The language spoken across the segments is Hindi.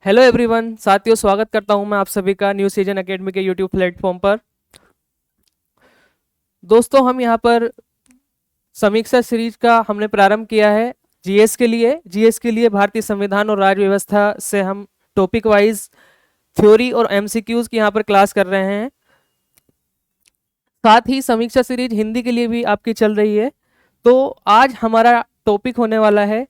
हेलो एवरीवन, साथियों स्वागत करता हूं मैं आप सभी का न्यू सीजन एकेडमी के यूट्यूब प्लेटफॉर्म पर। दोस्तों, हम यहां पर समीक्षा सीरीज का हमने प्रारंभ किया है। जीएस के लिए भारतीय संविधान और राज्य व्यवस्था से हम टॉपिक वाइज थ्योरी और एमसीक्यूज की यहां पर क्लास कर रहे हैं। साथ ही समीक्षा सीरीज हिंदी के लिए भी आपकी चल रही है। तो आज हमारा टॉपिक होने वाला है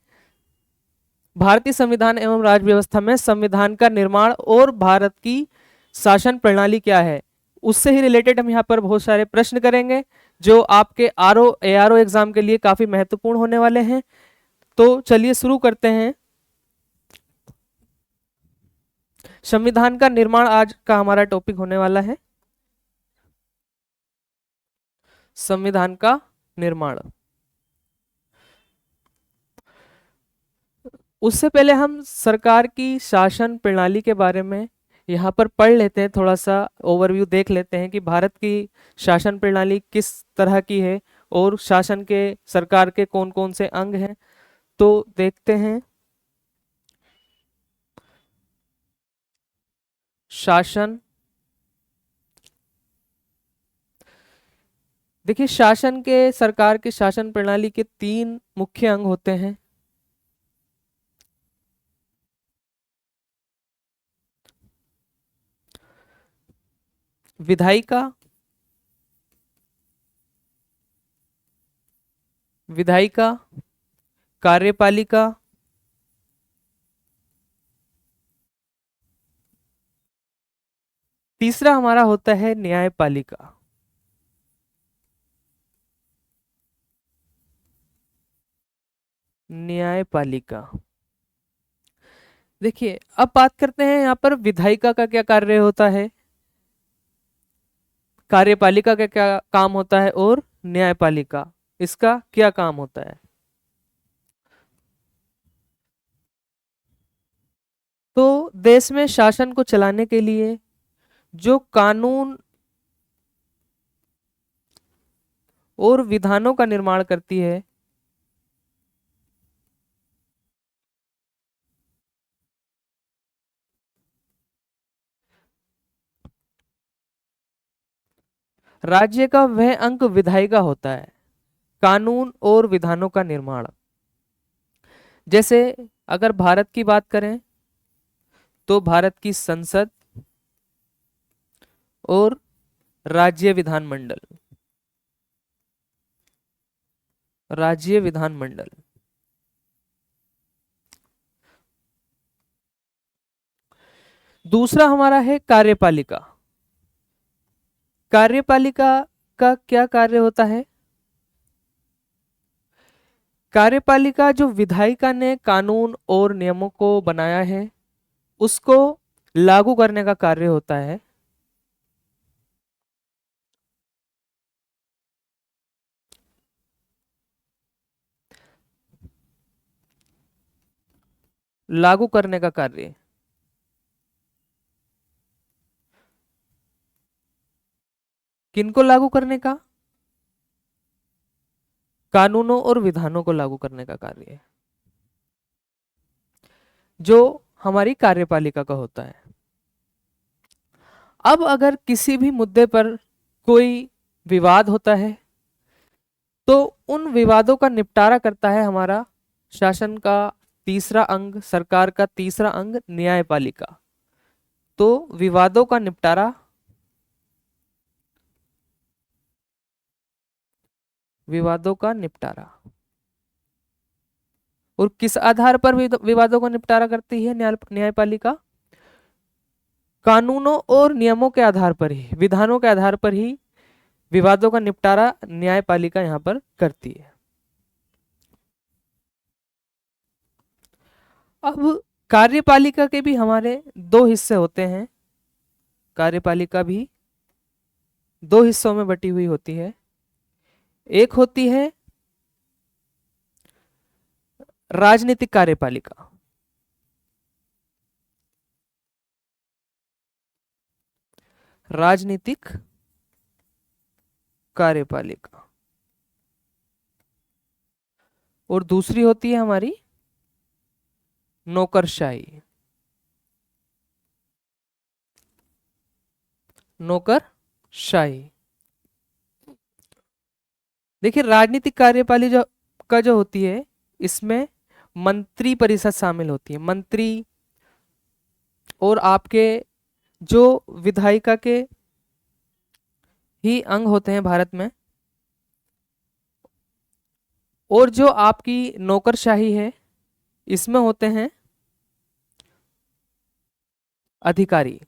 भारतीय संविधान एवं राज्य व्यवस्था में संविधान का निर्माण और भारत की शासन प्रणाली क्या है। उससे ही रिलेटेड हम यहाँ पर बहुत सारे प्रश्न करेंगे जो आपके एआरओ एग्जाम के लिए काफी महत्वपूर्ण होने वाले हैं। तो चलिए शुरू करते हैं। संविधान का निर्माण आज का हमारा टॉपिक होने वाला है। संविधान का निर्माण। उससे पहले हम सरकार की शासन प्रणाली के बारे में यहाँ पर पढ़ लेते हैं, थोड़ा सा ओवरव्यू देख लेते हैं कि भारत की शासन प्रणाली किस तरह की है और शासन के सरकार के कौन कौन से अंग हैं। तो देखते हैं। शासन। देखिए, शासन के सरकार के शासन प्रणाली के तीन मुख्य अंग होते हैं। विधायिका, विधायिका, कार्यपालिका, तीसरा हमारा होता है न्यायपालिका। न्यायपालिका। देखिए, अब बात करते हैं यहाँ पर विधायिका का क्या कार्य होता है, कार्यपालिका का क्या काम होता है और न्यायपालिका इसका क्या काम होता है। तो देश में शासन को चलाने के लिए जो कानून और विधानों का निर्माण करती है, राज्य का वह अंग विधायिका होता है, कानून और विधानों का निर्माण। जैसे अगर भारत की बात करें तो भारत की संसद और राज्य विधानमंडल। राज्य विधानमंडल। दूसरा हमारा है कार्यपालिका। कार्यपालिका का क्या कार्य होता है। कार्यपालिका जो विधायिका ने कानून और नियमों को बनाया है उसको लागू करने का कार्य होता है। लागू करने का कार्य। किनको लागू करने का। कानूनों और विधानों को लागू करने का कार्य है जो हमारी कार्यपालिका का होता है। अब अगर किसी भी मुद्दे पर कोई विवाद होता है तो उन विवादों का निपटारा करता है हमारा शासन का तीसरा अंग, सरकार का तीसरा अंग न्यायपालिका। तो विवादों का निपटारा, विवादों का निपटारा। और किस आधार पर विवादों का निपटारा करती है न्यायपालिका। कानूनों और नियमों के आधार पर ही, विधानों के आधार पर ही विवादों का निपटारा न्यायपालिका यहां पर करती है। अब कार्यपालिका के भी हमारे दो हिस्से होते हैं। कार्यपालिका भी दो हिस्सों में बटी हुई होती है। एक होती है राजनीतिक कार्यपालिका। राजनीतिक कार्यपालिका। और दूसरी होती है हमारी नौकरशाही। नौकरशाही। देखिए राजनीतिक कार्यपालिका जो होती है, इसमें मंत्री परिषद शामिल होती है। मंत्री और आपके जो विधायिका के ही अंग होते हैं भारत में, और जो आपकी नौकरशाही है इसमें होते हैं अधिकारी।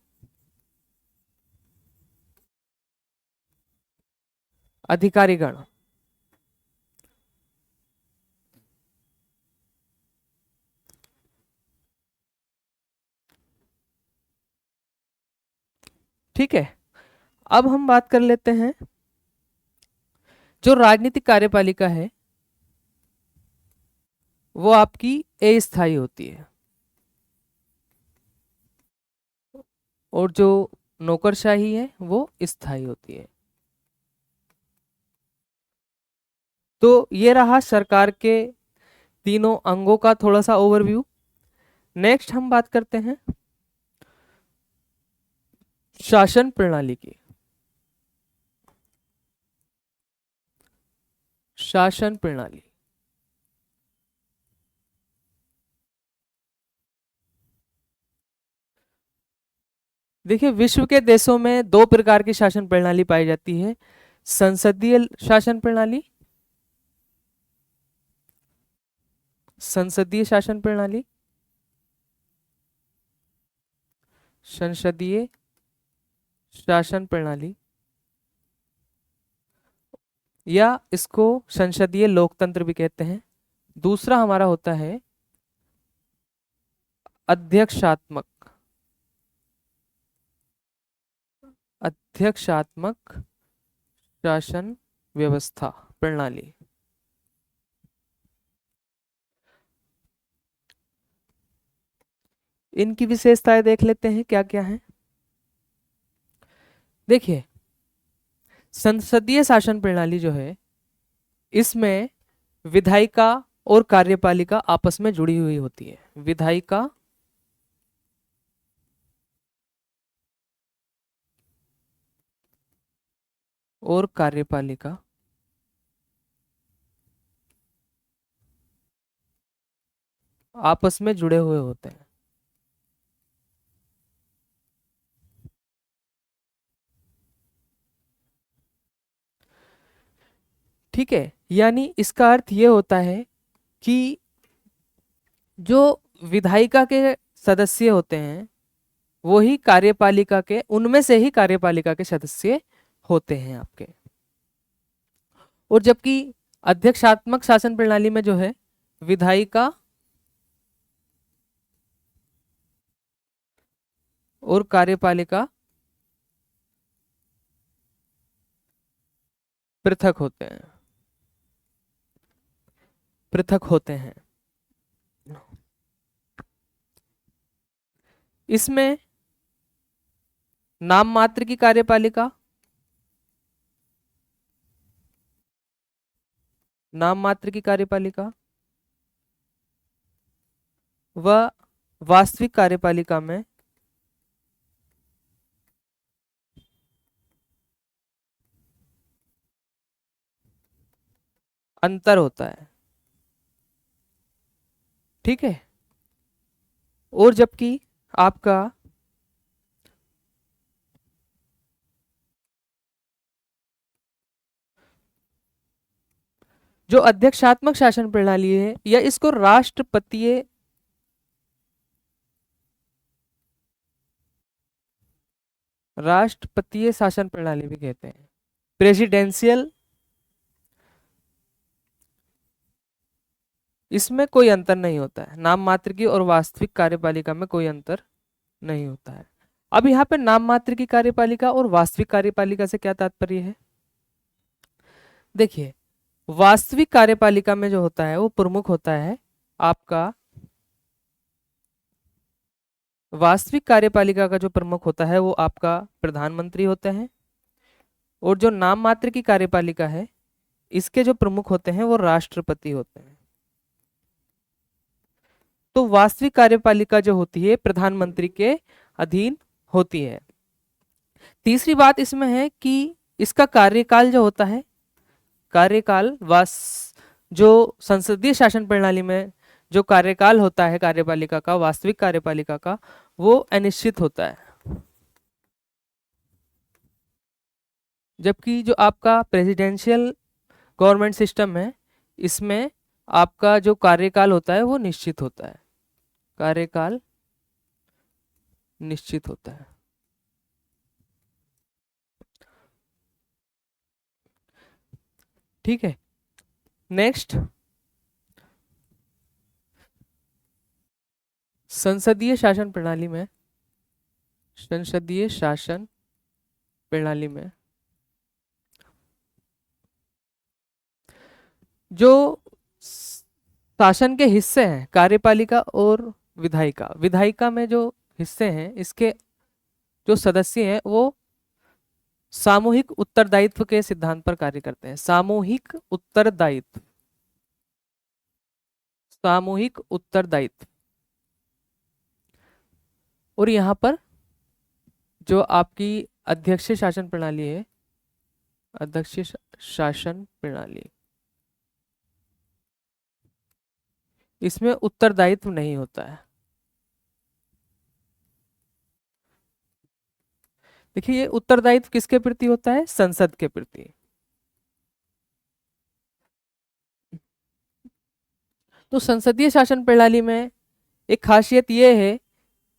अधिकारीगण। ठीक है, अब हम बात कर लेते हैं जो राजनीतिक कार्यपालिका है वो आपकी अस्थायी होती है, और जो नौकरशाही है वो स्थायी होती है। तो ये रहा सरकार के तीनों अंगों का थोड़ा सा ओवरव्यू। नेक्स्ट हम बात करते हैं शासन प्रणाली की। शासन प्रणाली। देखिए विश्व के देशों में दो प्रकार की शासन प्रणाली पाई जाती है, संसदीय शासन प्रणाली, संसदीय शासन प्रणाली, संसदीय शासन प्रणाली, या इसको संसदीय लोकतंत्र भी कहते हैं। दूसरा हमारा होता है अध्यक्षात्मक, अध्यक्षात्मक शासन व्यवस्था प्रणाली। इनकी विशेषताएं देख लेते हैं क्या क्या है। देखिए संसदीय शासन प्रणाली जो है इसमें विधायिका और कार्यपालिका आपस में जुड़ी हुई होती है। विधायिका और कार्यपालिका आपस में जुड़े हुए होते हैं। ठीक है, यानी इसका अर्थ ये होता है कि जो विधायिका के सदस्य होते हैं वो ही कार्यपालिका के, उनमें से ही कार्यपालिका के सदस्य होते हैं आपके। और जबकि अध्यक्षात्मक शासन प्रणाली में जो है विधायिका और कार्यपालिका पृथक होते हैं, पृथक होते हैं। इसमें नाम मात्र की कार्यपालिका, नाम मात्र की कार्यपालिका व वास्तविक कार्यपालिका में अंतर होता है। ठीक है, और जबकि आपका जो अध्यक्षात्मक शासन प्रणाली है या इसको राष्ट्रपतीय राष्ट्रपतीय शासन प्रणाली भी कहते हैं, प्रेसिडेंशियल, इसमें कोई अंतर नहीं होता है। नाम मात्र की और वास्तविक कार्यपालिका में कोई अंतर नहीं होता है। अब यहाँ पे नाम मात्र की कार्यपालिका और वास्तविक कार्यपालिका से क्या तात्पर्य है। देखिए वास्तविक कार्यपालिका में जो होता है वो प्रमुख होता है आपका, वास्तविक कार्यपालिका का जो प्रमुख होता है वो आपका प्रधानमंत्री होते हैं, और जो नाम मात्र की कार्यपालिका है इसके जो प्रमुख होते हैं वो राष्ट्रपति होते हैं। तो वास्तविक कार्यपालिका जो होती है प्रधानमंत्री के अधीन होती है। तीसरी बात इसमें है कि इसका कार्यकाल जो होता है, कार्यकाल वास जो संसदीय शासन प्रणाली में जो कार्यकाल होता है कार्यपालिका का, वास्तविक कार्यपालिका का, वो अनिश्चित होता है। जबकि जो आपका प्रेसिडेंशियल गवर्नमेंट सिस्टम है, इसमें आपका जो कार्यकाल होता है वो निश्चित होता है, कार्यकाल निश्चित होता है। ठीक है, नेक्स्ट, संसदीय शासन प्रणाली में, संसदीय शासन प्रणाली में जो शासन के हिस्से हैं, कार्यपालिका और विधायिका, विधायिका में जो हिस्से हैं, इसके जो सदस्य हैं वो सामूहिक उत्तरदायित्व के सिद्धांत पर कार्य करते हैं। सामूहिक उत्तरदायित्व, सामूहिक उत्तरदायित्व। और यहाँ पर जो आपकी अध्यक्ष शासन प्रणाली है, अध्यक्ष शासन प्रणाली, इसमें उत्तरदायित्व नहीं होता है। देखिए, ये उत्तरदायित्व किसके प्रति होता है? संसद के प्रति। तो संसदीय शासन प्रणाली में एक खासियत यह है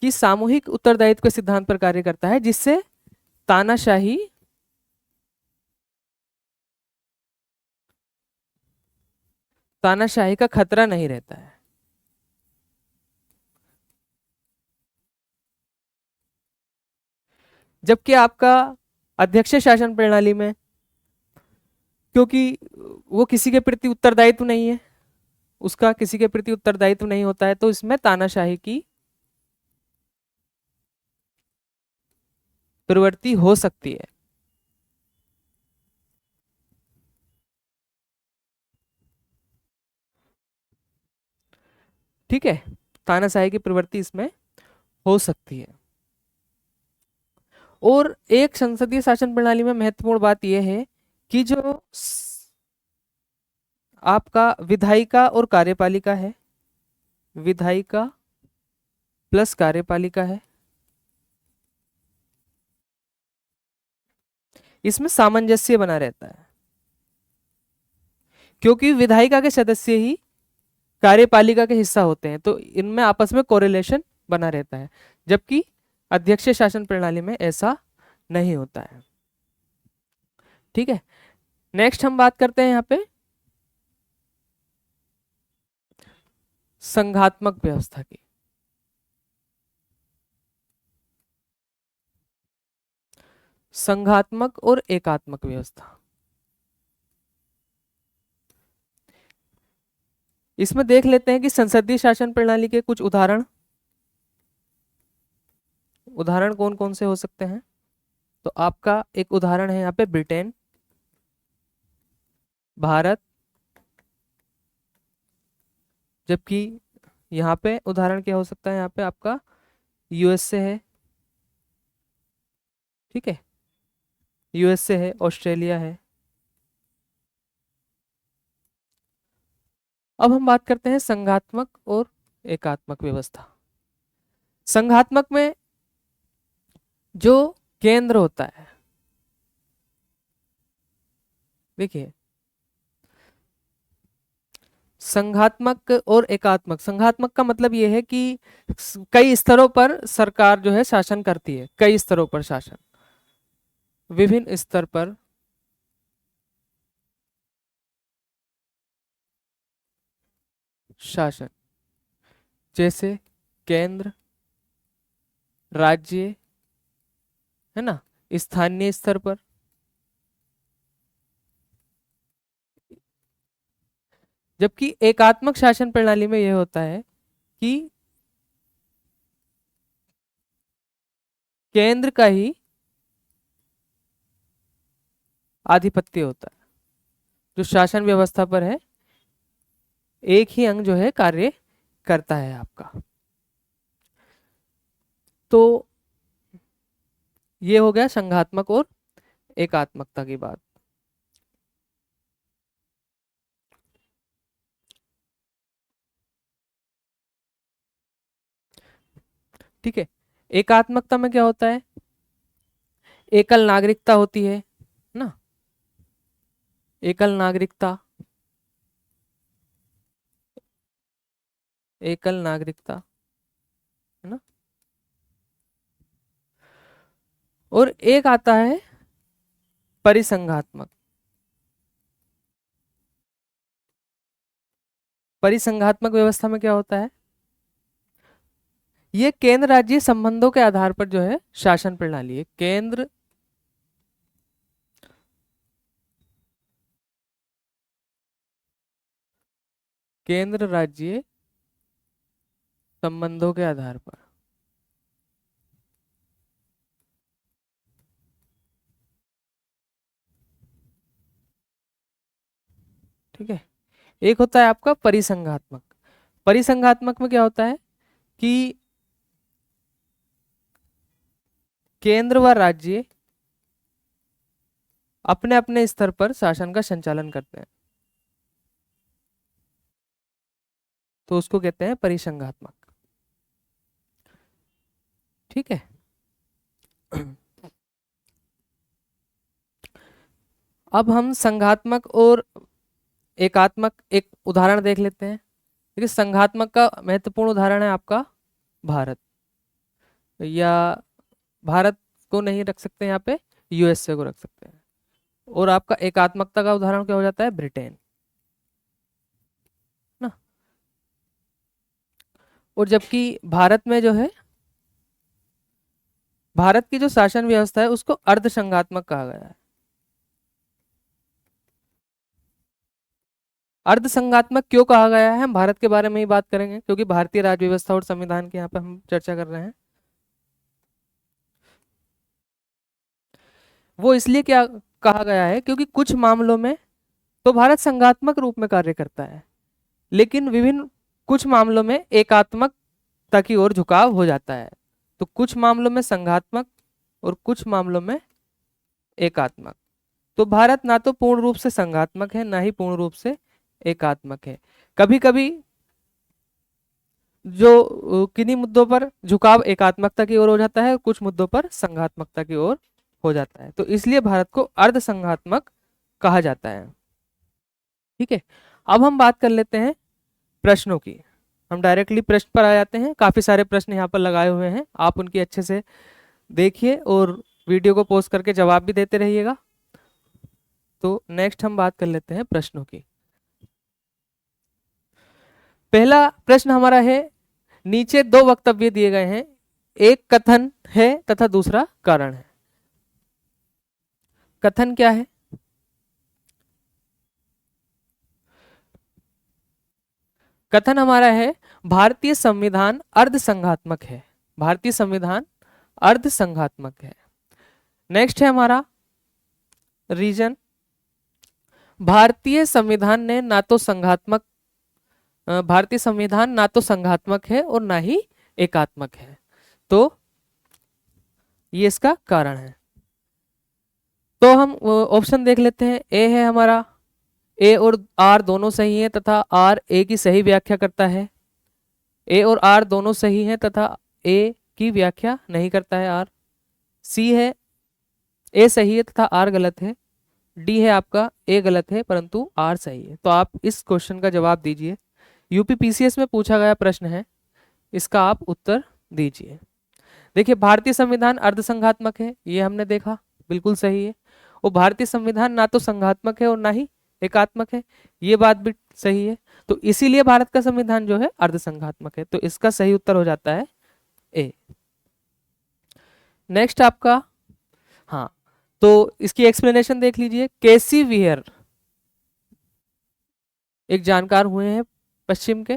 कि सामूहिक उत्तरदायित्व के सिद्धांत पर कार्य करता है, जिससे तानाशाही तानाशाही का खतरा नहीं रहता है। जबकि आपका अध्यक्ष शासन प्रणाली में, क्योंकि वो किसी के प्रति उत्तरदायित्व नहीं है, उसका किसी के प्रति उत्तरदायित्व नहीं होता है, तो इसमें तानाशाही की प्रवृत्ति हो सकती है। ठीक है, तानाशाही की प्रवृत्ति इसमें हो सकती है। और एक संसदीय शासन प्रणाली में महत्वपूर्ण बात यह है कि जो आपका विधायिका और कार्यपालिका है, विधायिका प्लस कार्यपालिका है, इसमें सामंजस्य बना रहता है, क्योंकि विधायिका के सदस्य ही कार्यपालिका के हिस्सा होते हैं, तो इनमें आपस में कोरिलेशन बना रहता है। जबकि अध्यक्ष शासन प्रणाली में ऐसा नहीं होता है। ठीक है, नेक्स्ट हम बात करते हैं यहाँ पे संघात्मक व्यवस्था की। संघात्मक और एकात्मक व्यवस्था, इसमें देख लेते हैं कि संसदीय शासन प्रणाली के कुछ उदाहरण कौन कौन से हो सकते हैं। तो आपका एक उदाहरण है यहाँ पे ब्रिटेन, भारत, जबकि यहाँ पे उदाहरण क्या हो सकता है, यहाँ पे आपका यूएसए है। ठीक है, यूएसए है, ऑस्ट्रेलिया है। अब हम बात करते हैं संघात्मक और एकात्मक व्यवस्था। संघात्मक में जो केंद्र होता है, देखिए संघात्मक और एकात्मक, संघात्मक का मतलब यह है कि कई स्तरों पर सरकार जो है शासन करती है, कई स्तरों पर शासन, विभिन्न स्तर पर शासन, जैसे केंद्र, राज्य, है ना, स्थानीय स्तर पर। जबकि एकात्मक शासन प्रणाली में यह होता है कि केंद्र का ही आधिपत्य होता है, जो शासन व्यवस्था पर है, एक ही अंग जो है कार्य करता है आपका। तो ये हो गया संघात्मक और एकात्मकता की बात। ठीक है, एकात्मकता में क्या होता है, एकल नागरिकता होती है ना, एकल नागरिकता, एकल नागरिकता है ना। और एक आता है परिसंघात्मक। परिसंघात्मक व्यवस्था में क्या होता है, ये केंद्र राज्य संबंधों के आधार पर जो है शासन प्रणाली है। केंद्र राज्य संबंधों के आधार पर, ठीक है। एक होता है आपका परिसंघात्मक। परिसंघात्मक में क्या होता है कि केंद्र व राज्य अपने अपने स्तर पर शासन का संचालन करते हैं, तो उसको कहते हैं परिसंघात्मक। ठीक है। अब हम संघात्मक और एकात्मक एक उदाहरण देख लेते हैं। देखिए, संघात्मक का महत्वपूर्ण उदाहरण है आपका भारत, या भारत को नहीं रख सकते यहाँ पे, यूएसए को रख सकते हैं। और आपका एकात्मकता का उदाहरण क्या हो जाता है, ब्रिटेन ना। और जबकि भारत में जो है, भारत की जो शासन व्यवस्था है उसको अर्ध संघात्मक कहा गया है। अर्ध संघात्मक क्यों कहा गया है, हम भारत के बारे में ही बात करेंगे, क्योंकि भारतीय राज्य व्यवस्था और संविधान की यहाँ पे हम चर्चा कर रहे हैं। वो इसलिए क्या कहा गया है, क्योंकि कुछ मामलों में तो भारत संघात्मक रूप में कार्य करता है, लेकिन विभिन्न कुछ मामलों में एकात्मकता की ओर झुकाव हो जाता है। तो कुछ मामलों में संघात्मक और कुछ मामलों में एकात्मक। तो भारत ना तो पूर्ण रूप से संघात्मक है, ना ही पूर्ण रूप से एकात्मक है। कभी कभी जो किन्हीं मुद्दों पर झुकाव एकात्मकता की ओर हो जाता है, कुछ मुद्दों पर संघात्मकता की ओर हो जाता है, तो इसलिए भारत को अर्ध संघात्मक कहा जाता है। ठीक है, अब हम बात कर लेते हैं प्रश्नों की। हम डायरेक्टली प्रश्न पर आ जाते हैं। काफी सारे प्रश्न यहाँ पर लगाए हुए हैं, आप उनकी अच्छे से देखिए और वीडियो को पॉज करके जवाब भी देते रहिएगा। तो नेक्स्ट हम बात कर लेते हैं प्रश्नों की। पहला प्रश्न हमारा है, नीचे दो वक्तव्य दिए गए हैं, एक कथन है तथा दूसरा कारण है। कथन क्या है, कथन हमारा है भारतीय संविधान अर्ध संघात्मक है। भारतीय संविधान अर्ध संघात्मक है। नेक्स्ट है हमारा रीजन, भारतीय संविधान ने ना तो संघात्मक भारतीय संविधान ना तो संघात्मक है और ना ही एकात्मक है, तो ये इसका कारण है। तो हम ऑप्शन देख लेते हैं। ए है हमारा, ए और आर दोनों सही है तथा आर ए की सही व्याख्या करता है। ए और आर दोनों सही है तथा ए की व्याख्या नहीं करता है आर। सी है, ए सही है तथा आर गलत है। डी है आपका, ए गलत है परंतु आर सही है। तो आप इस क्वेश्चन का जवाब दीजिए। यूपी पीसीएस में पूछा गया प्रश्न है, इसका आप उत्तर दीजिए। देखिए, भारतीय संविधान अर्धसंघात्मक है, ये हमने देखा, बिल्कुल सही है। और भारतीय संविधान ना तो संघात्मक है और ना ही एकात्मक है, ये बात भी सही है। तो इसीलिए भारत का संविधान जो है अर्धसंघात्मक है, तो इसका सही उत्तर हो जाता है ए। नेक्स्ट आपका, हाँ, तो इसकी एक्सप्लेनेशन देख लीजिए। केसी वियर एक जानकार हुए हैं पश्चिम के,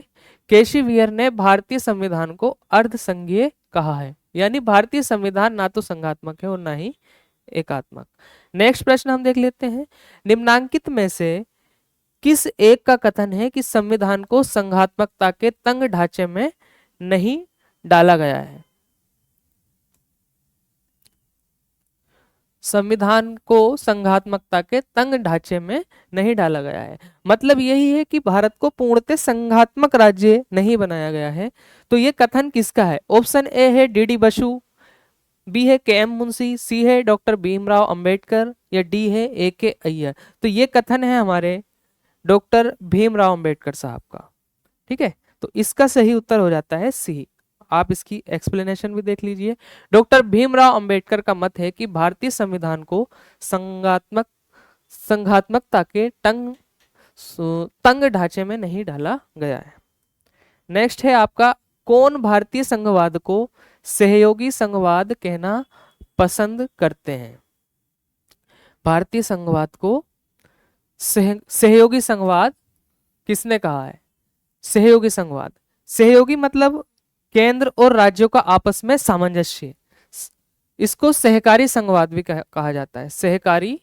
केसी वियर ने भारतीय संविधान को अर्धसंघीय कहा है, यानी भारतीय संविधान ना तो संघात्मक है और ना ही एकात्मक। नेक्स्ट प्रश्न हम देख लेते हैं, निम्नांकित में से किस एक का कथन है कि संविधान को संघात्मकता के तंग ढांचे में नहीं डाला गया है। संविधान को संघात्मकता के तंग ढांचे में नहीं डाला गया है। मतलब यही है कि भारत को पूर्णतः संघात्मक राज्य नहीं बनाया गया है। तो ये कथन किसका है? ऑप्शन ए है डी बसु, बी है के एम मुंशी, सी है डॉक्टर भीमराव अंबेडकर, या डी है ए के अय्यर। तो ये कथन है हमारे डॉक्टर भीमराव अंबेडकर साहब का। ठीक है, तो इसका सही उत्तर हो जाता है सी। आप इसकी एक्सप्लेनेशन भी देख लीजिए। डॉक्टर भीमराव अंबेडकर का मत है कि भारतीय संविधान को संघात्मकता के तंग ढांचे में नहीं डाला गया है। नेक्स्ट है आपका, कौन भारतीय संघवाद को सहयोगी संघवाद कहना पसंद करते हैं? भारतीय संघवाद को सहयोगी संघवाद किसने कहा है? सहयोगी संघवाद, सहयोगी मतलब केंद्र और राज्यों का आपस में सामंजस्य, इसको सहकारी संघवाद भी कहा जाता है। सहकारी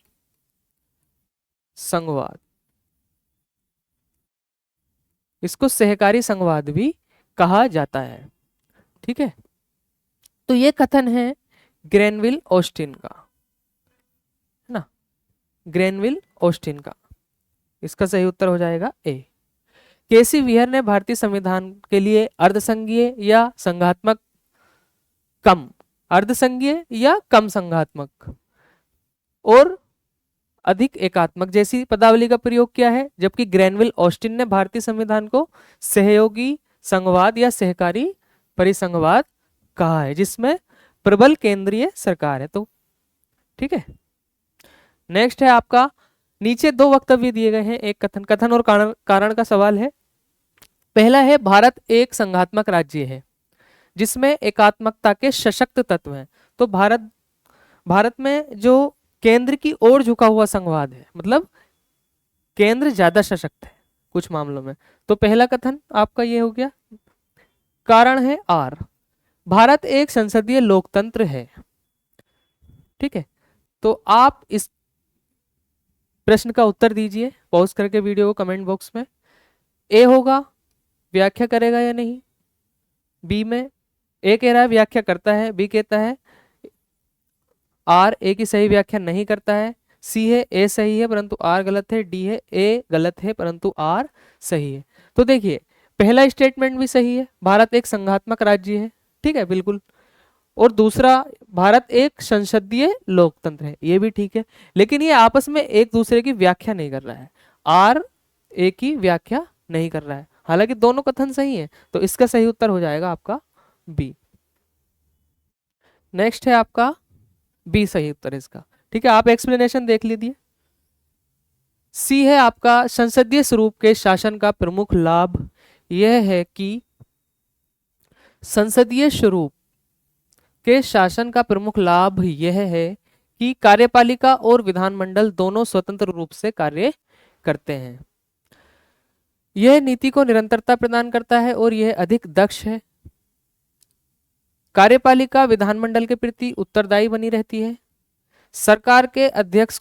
संघवाद, इसको सहकारी संघवाद भी कहा जाता है। ठीक है, तो ये कथन है ग्रेनविल ऑस्टिन का, है ना, ग्रेनविल ऑस्टिन का। इसका सही उत्तर हो जाएगा ए। केसी विहर ने भारतीय संविधान के लिए अर्धसंघीय या संघात्मक कम, अर्धसंघीय या कम संघात्मक और अधिक एकात्मक जैसी पदावली का प्रयोग किया है, जबकि ग्रेनविल ऑस्टिन ने भारतीय संविधान को सहयोगी संघवाद या सहकारी परिसंघवाद कहा है, जिसमें प्रबल केंद्रीय सरकार है। तो ठीक है, नेक्स्ट है आपका, नीचे दो वक्तव्य दिए गए हैं, एक कथन और कारण का सवाल है। पहला है, भारत एक संघात्मक राज्य है जिसमें एकात्मकता के सशक्त तत्व हैं। तो भारत में जो केंद्र की ओर झुका हुआ संघवाद है, मतलब केंद्र ज्यादा सशक्त है कुछ मामलों में। तो पहला कथन आपका ये हो गया। कारण है आर, भारत एक संसदीय लोकतंत्र है। ठीक है, तो आप इस प्रश्न का उत्तर दीजिए पॉज करके वीडियो को कमेंट बॉक्स में। ए होगा व्याख्या करेगा या नहीं? बी में ए कह रहा है व्याख्या करता है, बी कहता है आर ए की सही व्याख्या नहीं करता है, सी है ए सही है परंतु आर गलत है, डी है ए गलत है परंतु आर सही है। तो देखिए, पहला स्टेटमेंट भी सही है, भारत एक संघात्मक राज्य है, ठीक है बिल्कुल, और दूसरा भारत एक संसदीय लोकतंत्र है, ये भी ठीक है। लेकिन ये आपस में एक दूसरे की व्याख्या नहीं कर रहा है, आर ए की व्याख्या नहीं कर रहा है, हालांकि दोनों कथन सही है। तो इसका सही उत्तर हो जाएगा आपका बी। नेक्स्ट है आपका बी सही उत्तर इसका। ठीक है, आप एक्सप्लेनेशन देख लीजिए। सी है आपका, संसदीय स्वरूप के शासन का प्रमुख लाभ यह है कि संसदीय स्वरूप के शासन का प्रमुख लाभ यह है कि कार्यपालिका और विधानमंडल दोनों स्वतंत्र रूप से कार्य करते हैं। यह नीति को निरंतरता प्रदान करता है और यह अधिक दक्ष है। कार्यपालिका विधानमंडल के प्रति उत्तरदायी बनी रहती है। सरकार के अध्यक्ष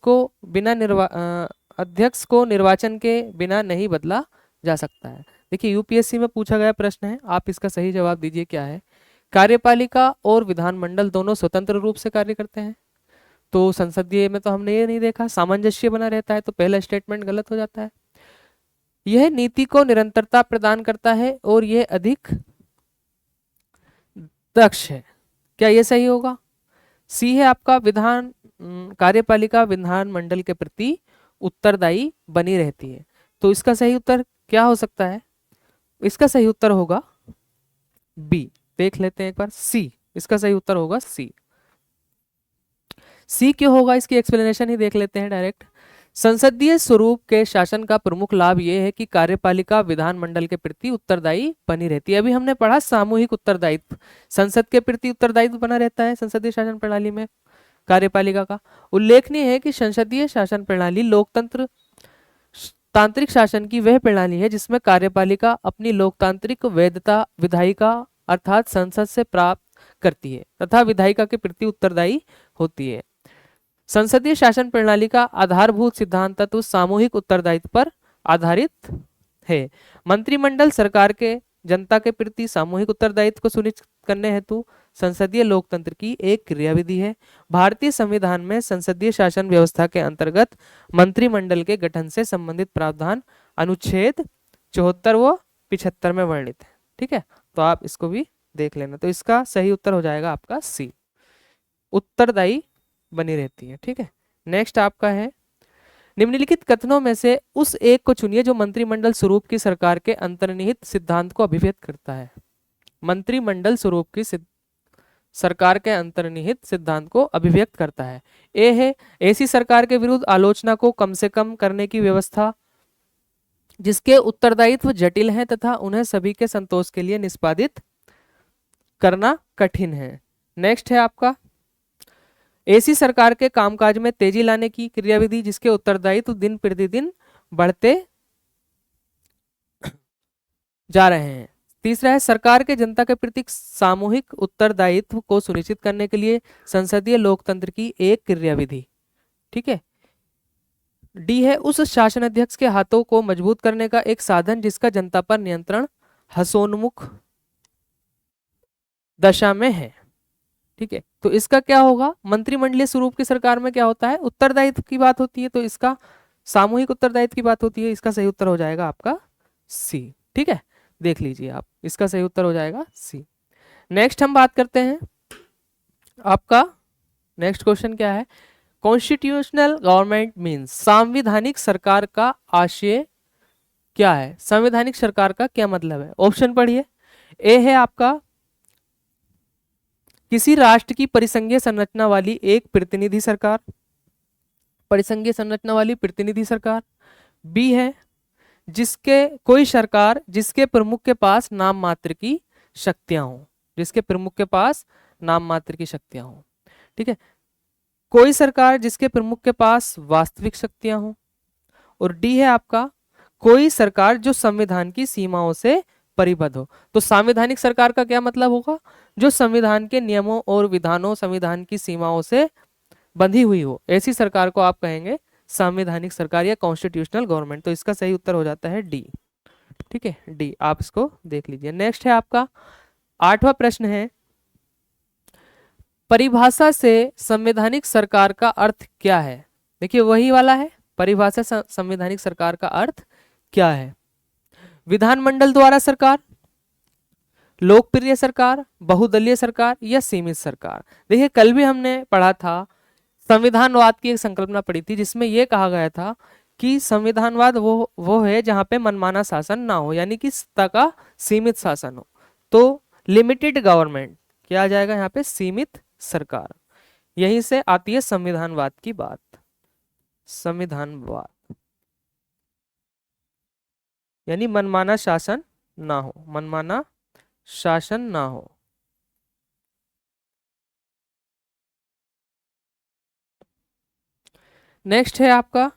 को निर्वाचन के बिना नहीं बदला जा सकता है। देखिए, यूपीएससी में पूछा गया प्रश्न है, आप इसका सही जवाब दीजिए क्या है। कार्यपालिका और विधानमंडल दोनों स्वतंत्र रूप से कार्य करते हैं। तो संसदीय में तो हमने ये नहीं देखा, सामंजस्य बना रहता है, तो पहला स्टेटमेंट गलत हो जाता है। यह नीति को निरंतरता प्रदान करता है और यह अधिक दक्ष है। क्या यह सही होगा? सी है आपका, कार्यपालिका विधानमंडल के प्रति उत्तरदायी बनी रहती है। तो इसका सही उत्तर क्या हो सकता है? इसका सही उत्तर होगा बी। देख लेते हैं एक बार, सी इसका सही उत्तर होगा सी। सी क्यों होगा, इसकी एक्सप्लेनेशन ही देख लेते हैं डायरेक्ट। संसदीय स्वरूप के शासन का प्रमुख लाभ यह है कि कार्यपालिका विधानमंडल के प्रति उत्तरदायी बनी रहती है। अभी हमने पढ़ा सामूहिक उत्तरदायित्व, संसद के प्रति उत्तरदायित्व बना रहता है संसदीय शासन प्रणाली में कार्यपालिका का। उल्लेखनीय है कि संसदीय शासन प्रणाली लोकतंत्र तांत्रिक शासन की वह प्रणाली है जिसमें कार्यपालिका अपनी लोकतांत्रिक वैधता विधायिका अर्थात संसद से प्राप्त करती है तथा विधायिका के प्रति उत्तरदायी होती है। संसदीय शासन प्रणाली का आधारभूत सिद्धांत तत्व सामूहिक उत्तरदायित्व पर आधारित है। मंत्रिमंडल सरकार के जनता के प्रति सामूहिक उत्तरदायित्व को सुनिश्चित करने हेतु संसदीय लोकतंत्र की एक क्रियाविधि है। भारतीय संविधान में संसदीय शासन व्यवस्था के अंतर्गत मंत्रिमंडल के गठन से संबंधित प्रावधान अनुच्छेद 74 व 75 में वर्णित है। ठीक है, तो आप इसको भी देख लेना। तो इसका सही उत्तर हो जाएगा आपका सी, उत्तरदायी बनी रहती है। ठीक है, नेक्स्ट आपका है, निम्नलिखित कथनों में से उस एक को चुनिए जो मंत्रिमंडल स्वरूप की सरकार के अंतर्निहित सिद्धांत को अभिव्यक्त करता है। मंत्रिमंडल स्वरूप की सरकार के अंतर्निहित सिद्धांत को अभिव्यक्त करता है। ए है, ऐसी सरकार के विरुद्ध आलोचना को कम से कम करने की व्यवस्था जिसके उत्तरदायित्व जटिल हैं तथा उन्हें सभी के संतोष के लिए निष्पादित करना कठिन है। नेक्स्ट है आपका, ऐसी सरकार के कामकाज में तेजी लाने की क्रियाविधि जिसके उत्तरदायित्व दिन प्रतिदिन बढ़ते जा रहे हैं। तीसरा है, सरकार के जनता के प्रति सामूहिक उत्तरदायित्व को सुनिश्चित करने के लिए संसदीय लोकतंत्र की एक क्रियाविधि। ठीक है, डी है, उस शासनाध्यक्ष के हाथों को मजबूत करने का एक साधन जिसका जनता पर नियंत्रण हसोन्मुख दशा में है। ठीक है, तो इसका क्या होगा, मंत्रिमंडलीय स्वरूप की सरकार में क्या होता है, उत्तरदायित्व की बात होती है, तो इसका सामूहिक उत्तरदायित्व की बात होती है। इसका सही उत्तर हो जाएगा आपका सी। ठीक है, देख लीजिए आप, इसका सही उत्तर हो जाएगा सी। नेक्स्ट हम बात करते हैं, आपका नेक्स्ट क्वेश्चन क्या है, कॉन्स्टिट्यूशनल गवर्नमेंट मीन्स, संवैधानिक सरकार का आशय क्या है। संवैधानिक सरकार का क्या मतलब है, ऑप्शन पढ़िए। ए है आपका, किसी राष्ट्र की परिसंघीय संरचना वाली एक प्रतिनिधि सरकार, परिसंघीय संरचना वाली प्रतिनिधि सरकार। बी है, जिसके कोई सरकार जिसके प्रमुख के पास नाम मात्र की शक्तियां हो, जिसके प्रमुख के पास नाम मात्र की शक्तियां हो। ठीक है, कोई सरकार जिसके प्रमुख के पास वास्तविक शक्तियां हो। और डी है आपका, कोई सरकार जो संविधान की सीमाओं से परिबद्ध हो। तो संवैधानिक सरकार का क्या मतलब होगा, जो संविधान के नियमों और विधानों, संविधान की सीमाओं से बंधी हुई हो, ऐसी सरकार को आप कहेंगे संवैधानिक सरकार या कॉन्स्टिट्यूशनल गवर्नमेंट। तो इसका सही उत्तर हो जाता है डी। ठीक है, डी, आप इसको देख लीजिए। नेक्स्ट है आपका 8वां प्रश्न है, परिभाषा से संवैधानिक सरकार का अर्थ क्या है। देखिए वही वाला है, परिभाषा संवैधानिक सरकार का अर्थ क्या है, विधानमंडल द्वारा सरकार, लोकप्रिय सरकार, बहुदलीय सरकार या सीमित सरकार। देखिए कल भी हमने पढ़ा था, संविधानवाद की एक संकल्पना पढ़ी थी जिसमें यह कहा गया था कि संविधानवाद वो है जहां पे मनमाना शासन ना हो, यानी कि सत्ता का सीमित शासन हो। तो लिमिटेड गवर्नमेंट क्या आ जाएगा यहाँ पे, सीमित सरकार। यहीं से आती है संविधानवाद की बात, संविधानवाद यानी मनमाना शासन ना हो, मनमाना शासन ना हो। नेक्स्ट है आपका,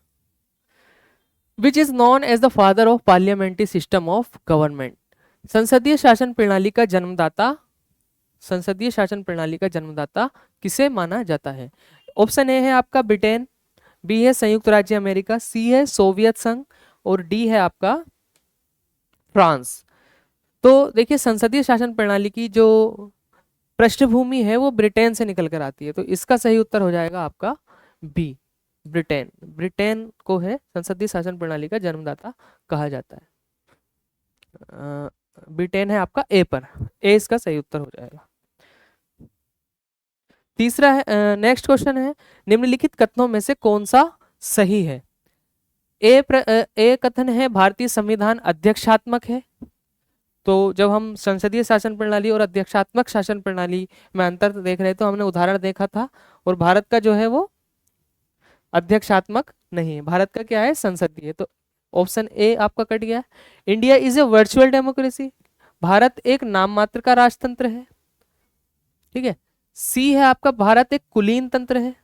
which is known as the father of parliamentary system of government. संसदीय शासन प्रणाली का जन्मदाता, संसदीय शासन प्रणाली का जन्मदाता किसे माना जाता है। ऑप्शन ए है आपका ब्रिटेन, बी है संयुक्त राज्य अमेरिका, सी है सोवियत संघ और डी है आपका फ्रांस। तो देखिए संसदीय शासन प्रणाली की जो पृष्ठभूमि है वो ब्रिटेन से निकल कर आती है, तो इसका सही उत्तर हो जाएगा आपका बी, ब्रिटेन। ब्रिटेन को है संसदीय शासन प्रणाली का जन्मदाता कहा जाता है। ब्रिटेन है आपका ए पर, ए इसका सही उत्तर हो जाएगा। तीसरा है, नेक्स्ट क्वेश्चन है, निम्नलिखित कथनों में से कौन सा सही है। ए कथन है भारतीय संविधान अध्यक्षात्मक है। तो जब हम संसदीय शासन प्रणाली और अध्यक्षात्मक शासन प्रणाली में अंतर देख रहे तो हमने उदाहरण देखा था, और भारत का जो है वो अध्यक्षात्मक नहीं है, भारत का क्या है, संसदीय। तो ऑप्शन ए आपका कट गया। India is a virtual democracy, Bharat एक नाम मात्र का राजतंत्र है। ठीक है, सी है आपका भारत एक कुलीन तंत्र है,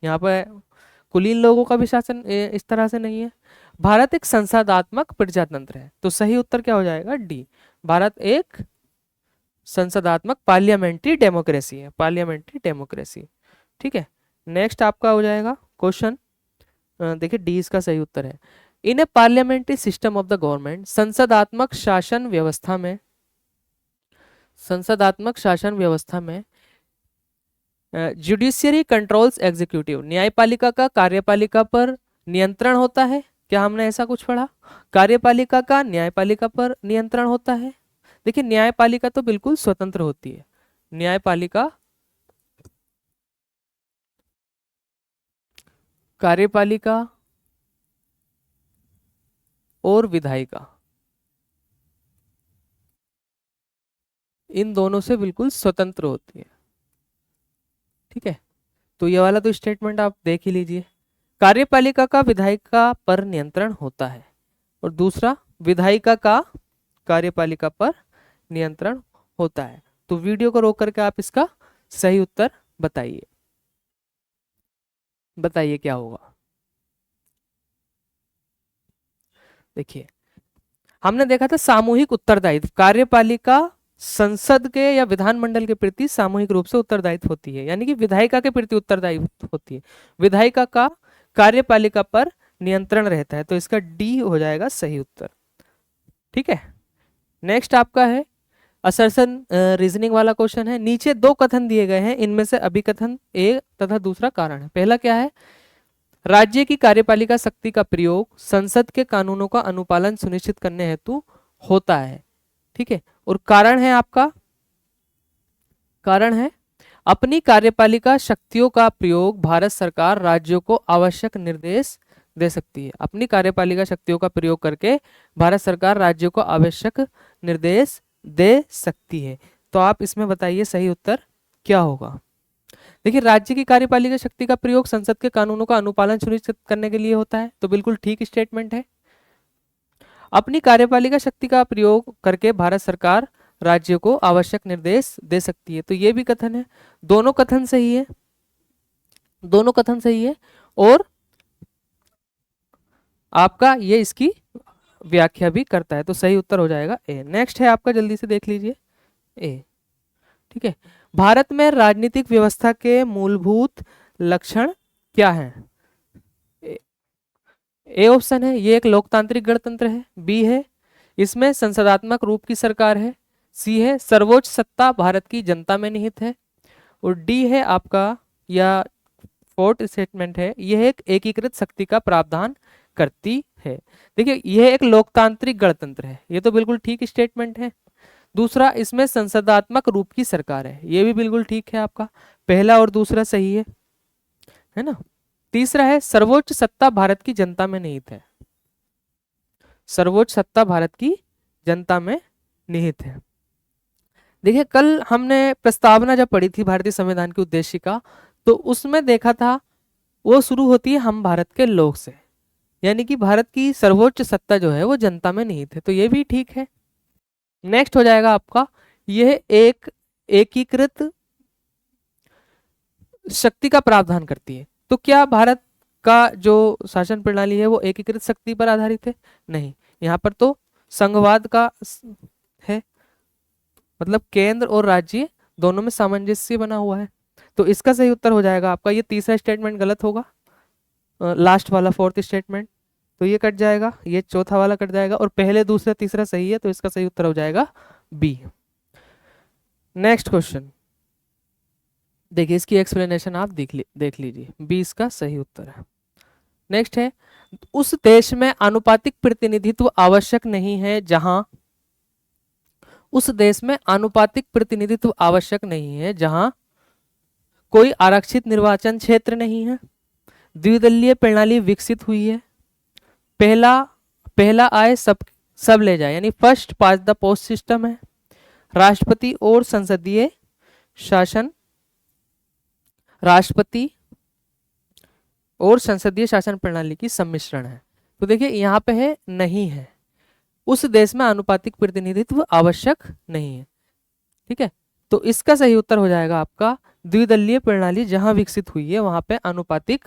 यहाँ पर कुलीन लोगों का भी शासन इस तरह से नहीं है। भारत एक संसदात्मक प्रजातंत्र है। तो सही उत्तर क्या हो जाएगा, डी, भारत एक संसदात्मक पार्लियामेंट्री डेमोक्रेसी है, पार्लियामेंट्री डेमोक्रेसी। ठीक है, नेक्स्ट आपका हो जाएगा क्वेश्चन, देखिए डी इसका सही उत्तर है। In a parliamentary system of the government, संसदात्मक शासन व्यवस्था में संसदात्मक शासन व्यवस्था में जुडिशियरी कंट्रोल्स एग्जीक्यूटिव, न्यायपालिका का कार्यपालिका पर नियंत्रण होता है। क्या हमने ऐसा कुछ पढ़ा? कार्यपालिका का न्यायपालिका पर नियंत्रण होता है। देखिए न्यायपालिका तो बिल्कुल स्वतंत्र होती है। न्यायपालिका, कार्यपालिका और विधायिका, इन दोनों से बिल्कुल स्वतंत्र होती है। ठीक है, तो ये वाला तो स्टेटमेंट आप देख ही लीजिए। कार्यपालिका का विधायिका पर नियंत्रण होता है और दूसरा विधायिका का कार्यपालिका पर नियंत्रण होता है। तो वीडियो को रोक करके आप इसका सही उत्तर बताइए। बताइए क्या होगा। देखिए हमने देखा था सामूहिक उत्तरदायित्व, कार्यपालिका संसद के या विधानमंडल के प्रति सामूहिक रूप से उत्तरदायित्व होती है, यानी कि विधायिका के प्रति उत्तरदायित्व होती है। विधायिका का कार्यपालिका पर नियंत्रण रहता है, तो इसका डी हो जाएगा सही उत्तर। ठीक है, नेक्स्ट आपका है असर्शन रीजनिंग वाला क्वेश्चन है। नीचे दो कथन दिए गए हैं, इनमें से अभिकथन ए तथा दूसरा कारण है। पहला क्या है? राज्य की कार्यपालिका शक्ति का प्रयोग संसद के कानूनों का अनुपालन सुनिश्चित करने हेतु होता है। ठीक है, और कारण है आपका, कारण है अपनी कार्यपालिका शक्तियों का प्रयोग भारत सरकार राज्यों को आवश्यक निर्देश दे सकती है। अपनी कार्यपालिका शक्तियों का प्रयोग करके भारत सरकार राज्यों को आवश्यक निर्देश दे सकती है। तो आप इसमें बताइए सही उत्तर क्या होगा। देखिए राज्य की कार्यपालिका शक्ति का प्रयोग संसद के कानूनों का अनुपालन सुनिश्चित करने के लिए होता है, तो बिल्कुल ठीक स्टेटमेंट है। अपनी कार्यपालिका शक्ति का प्रयोग करके भारत सरकार राज्यों को आवश्यक निर्देश दे सकती है, तो ये भी कथन है। दोनों कथन सही है, दोनों कथन सही है और आपका ये इसकी व्याख्या भी करता है, तो सही उत्तर हो जाएगा ए। नेक्स्ट है आपका, जल्दी से देख लीजिए ए। ठीक है, भारत में राजनीतिक व्यवस्था के मूलभूत लक्षण क्या हैं? ए ऑप्शन है ये एक लोकतांत्रिक गणतंत्र है, बी है इसमें संसदात्मक रूप की सरकार है, सी है सर्वोच्च सत्ता भारत की जनता में निहित है, और डी है आपका या फोर्थ स्टेटमेंट है यह एक एकीकृत शक्ति का प्रावधान करती है। देखिए यह एक लोकतांत्रिक गणतंत्र है, ये तो बिल्कुल ठीक स्टेटमेंट है। दूसरा इसमें संसदात्मक रूप की सरकार है, ये भी बिल्कुल ठीक है आपका, पहला और दूसरा सही है ना। तीसरा है सर्वोच्च सत्ता भारत की जनता में निहित है, सर्वोच्च सत्ता भारत की जनता में निहित है। देखिए कल हमने प्रस्तावना जब पढ़ी थी भारतीय संविधान के उद्देश्य का, तो उसमें देखा था वो शुरू होती है हम भारत के लोग से, यानी कि भारत की सर्वोच्च सत्ता जो है वो जनता में निहित है, तो ये भी ठीक है। नेक्स्ट हो जाएगा आपका यह एक एकीकृत शक्ति का प्रावधान करती है, तो क्या भारत का जो शासन प्रणाली है वो एकीकृत शक्ति पर आधारित है? नहीं, यहाँ पर तो संघवाद का है, मतलब केंद्र और राज्य दोनों में सामंजस्य बना हुआ है, तो इसका सही उत्तर हो जाएगा आपका ये तीसरा स्टेटमेंट गलत होगा, लास्ट वाला फोर्थ स्टेटमेंट, तो ये कट जाएगा, ये चौथा वाला कट जाएगा और पहले दूसरा तीसरा सही है, तो इसका सही उत्तर हो जाएगा बी। नेक्स्ट क्वेश्चन देखिए, इसकी एक्सप्लेनेशन आप देख लीजिए, बी इसका सही उत्तर है। नेक्स्ट है उस देश में आनुपातिक प्रतिनिधित्व आवश्यक नहीं है जहां, उस देश में आनुपातिक प्रतिनिधित्व आवश्यक नहीं है जहां कोई आरक्षित निर्वाचन क्षेत्र नहीं है, द्विदलीय प्रणाली विकसित हुई है, पहला आए सब ले जाए यानी first pass the post system है, राष्ट्रपति और संसदीय शासन, राष्ट्रपति और संसदीय शासन प्रणाली की सम्मिश्रण है। तो देखिए यहाँ पे है नहीं है, उस देश में आनुपातिक प्रतिनिधित्व आवश्यक नहीं है। ठीक है, तो इसका सही उत्तर हो जाएगा आपका द्विदलीय प्रणाली जहां विकसित हुई है वहां पे आनुपातिक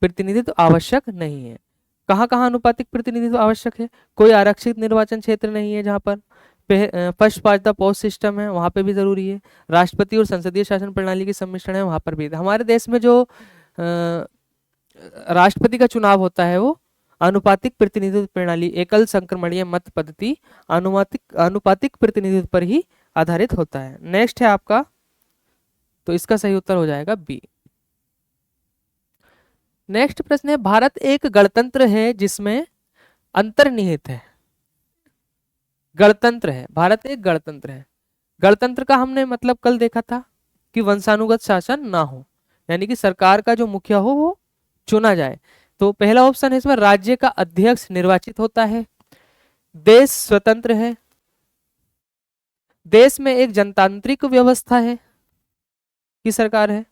प्रतिनिधित्व आवश्यक नहीं है। कहाँ कहाँ अनुपातिक प्रतिनिधित्व आवश्यक है? कोई आरक्षित निर्वाचन क्षेत्र नहीं है जहां पर, first pass the post system है वहां पे भी जरूरी है, राष्ट्रपति और संसदीय शासन प्रणाली की सम्मिश्रण है वहां पर भी। हमारे देश में जो राष्ट्रपति का चुनाव होता है वो अनुपातिक प्रतिनिधित्व प्रणाली एकल संक्रमणीय मत पद्धति अनुपातिक प्रतिनिधित्व पर ही आधारित होता है। नेक्स्ट है आपका, तो इसका सही उत्तर हो जाएगा बी। नेक्स्ट प्रश्न है, भारत एक गणतंत्र है जिसमें अंतर्निहित है। गणतंत्र है, भारत एक गणतंत्र है। गणतंत्र का हमने मतलब कल देखा था कि वंशानुगत शासन ना हो, यानी कि सरकार का जो मुखिया हो वो चुना जाए। तो पहला ऑप्शन है इसमें, राज्य का अध्यक्ष निर्वाचित होता है। देश स्वतंत्र है। देश में एक जनतांत्रिक व्यवस्था है की सरकार है।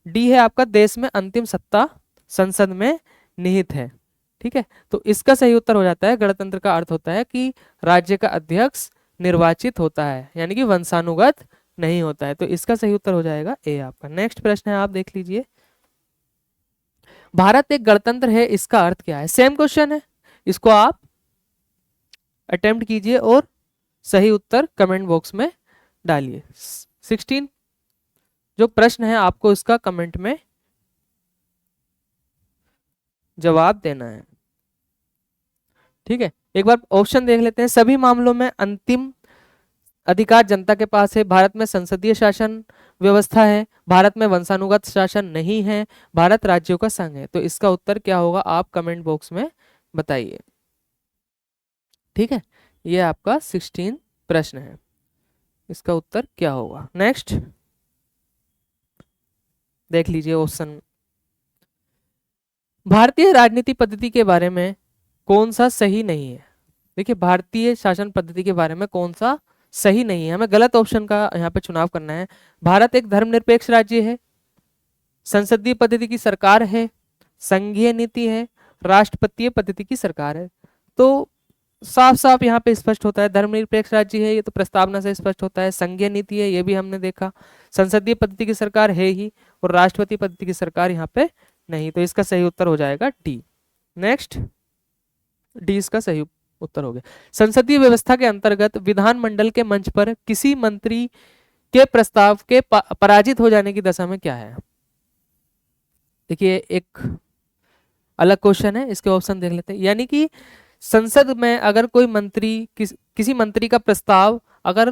डी है आपका, देश में अंतिम सत्ता संसद में निहित है। ठीक है, तो इसका सही उत्तर हो जाता है, गणतंत्र का अर्थ होता है कि राज्य का अध्यक्ष निर्वाचित होता है, यानी कि वंशानुगत नहीं होता है। तो इसका सही उत्तर हो जाएगा ए आपका। नेक्स्ट प्रश्न है, आप देख लीजिए, भारत एक गणतंत्र है, इसका अर्थ क्या है? सेम क्वेश्चन है, इसको आप अटेम्प्ट कीजिए और सही उत्तर कमेंट बॉक्स में डालिए। 16 जो प्रश्न है आपको इसका कमेंट में जवाब देना है। ठीक है, एक बार ऑप्शन देख लेते हैं। सभी मामलों में अंतिम अधिकार जनता के पास है। भारत में संसदीय शासन व्यवस्था है। भारत में वंशानुगत शासन नहीं है। भारत राज्यों का संघ है। तो इसका उत्तर क्या होगा, आप कमेंट बॉक्स में बताइए। ठीक है, ये आपका 16 प्रश्न है, इसका उत्तर क्या होगा। नेक्स्ट देख लीजिए ऑप्शन, भारतीय राजनीति पद्धति के बारे में कौन सा सही नहीं है? देखिए, भारतीय शासन पद्धति के बारे में कौन सा सही नहीं है, हमें गलत ऑप्शन का यहाँ पे चुनाव करना है। भारत एक धर्मनिरपेक्ष राज्य है, संसदीय पद्धति की सरकार है, संघीय नीति है, राष्ट्रपतीय पद्धति की सरकार है। तो साफ साफ यहाँ पे स्पष्ट होता है, धर्मनिरपेक्ष राज्य है, ये तो प्रस्तावना से स्पष्ट होता है। संघीय नीति है, ये भी हमने देखा। संसदीय पद्धति की सरकार है ही, और राष्ट्रपति पद्धति की सरकार यहाँ पे नहीं। तो इसका सही उत्तर हो जाएगा डी। नेक्स्ट, डी इसका सही उत्तर हो गया। संसदीय व्यवस्था के अंतर्गत विधानमंडल के मंच पर किसी मंत्री के प्रस्ताव के पराजित हो जाने की दशा में क्या है? देखिए, एक अलग क्वेश्चन है, इसके ऑप्शन देख लेते हैं। यानी कि संसद में अगर कोई मंत्री किसी मंत्री का प्रस्ताव अगर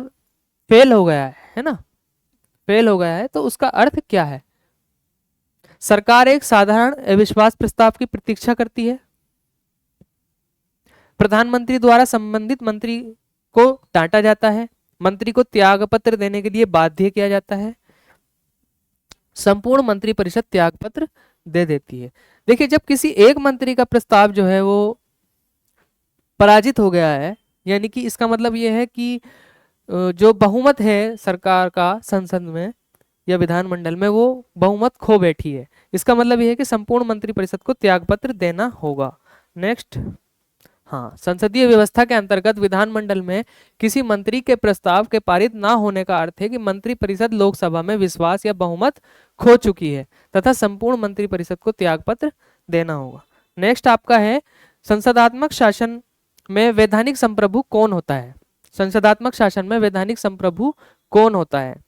फेल हो गया है ना, फेल हो गया है, तो उसका अर्थ क्या है? सरकार एक साधारण अविश्वास प्रस्ताव की प्रतीक्षा करती है। प्रधानमंत्री द्वारा संबंधित मंत्री को डांटा जाता है। मंत्री को त्यागपत्र देने के लिए बाध्य किया जाता है। संपूर्ण मंत्रिपरिषद त्यागपत्र दे देती है। देखिए, जब किसी एक मंत्री का प्रस्ताव जो है वो पराजित हो गया है, यानी कि इसका मतलब ये है कि जो बहुमत है सरकार का संसद में या विधानमंडल में, वो बहुमत खो बैठी है। इसका मतलब ये है कि संपूर्ण मंत्रिपरिषद को त्यागपत्र देना होगा। नेक्स्ट, हाँ, संसदीय व्यवस्था के अंतर्गत विधानमंडल में किसी मंत्री के प्रस्ताव के पारित ना होने का अर्थ है कि मंत्रिपरिषद लोकसभा में विश्वास या बहुमत खो चुकी है तथा संपूर्ण मंत्रिपरिषद को त्यागपत्र देना होगा। नेक्स्ट आपका है, संसदात्मक शासन में वैधानिक संप्रभु कौन होता है? संसदात्मक शासन में वैधानिक संप्रभु कौन होता है?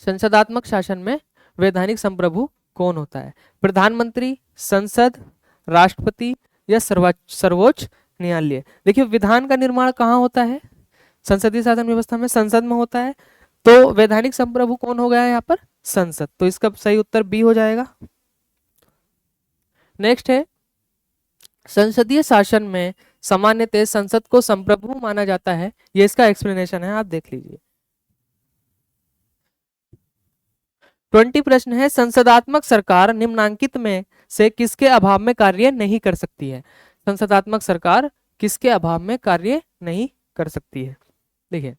संसदात्मक शासन में वैधानिक संप्रभु कौन होता है? प्रधानमंत्री, संसद, राष्ट्रपति या सर्वोच्च न्यायालय? देखिए, विधान का निर्माण कहाँ होता है? संसदीय शासन व्यवस्था में, संसद में होता है। तो वैधानिक संप्रभु कौन हो गया है यहाँ पर? संसद। तो इसका सही उत्तर बी हो जाएगा। नेक्स्ट है, संसदीय शासन में सामान्यतः संसद को संप्रभु माना जाता है। ये इसका एक्सप्लेनेशन है, आप देख लीजिए। 20 प्रश्न है, संसदात्मक सरकार निम्नांकित में से किसके अभाव में कार्य नहीं कर सकती है? संसदात्मक सरकार किसके अभाव में कार्य नहीं कर सकती है? देखिए,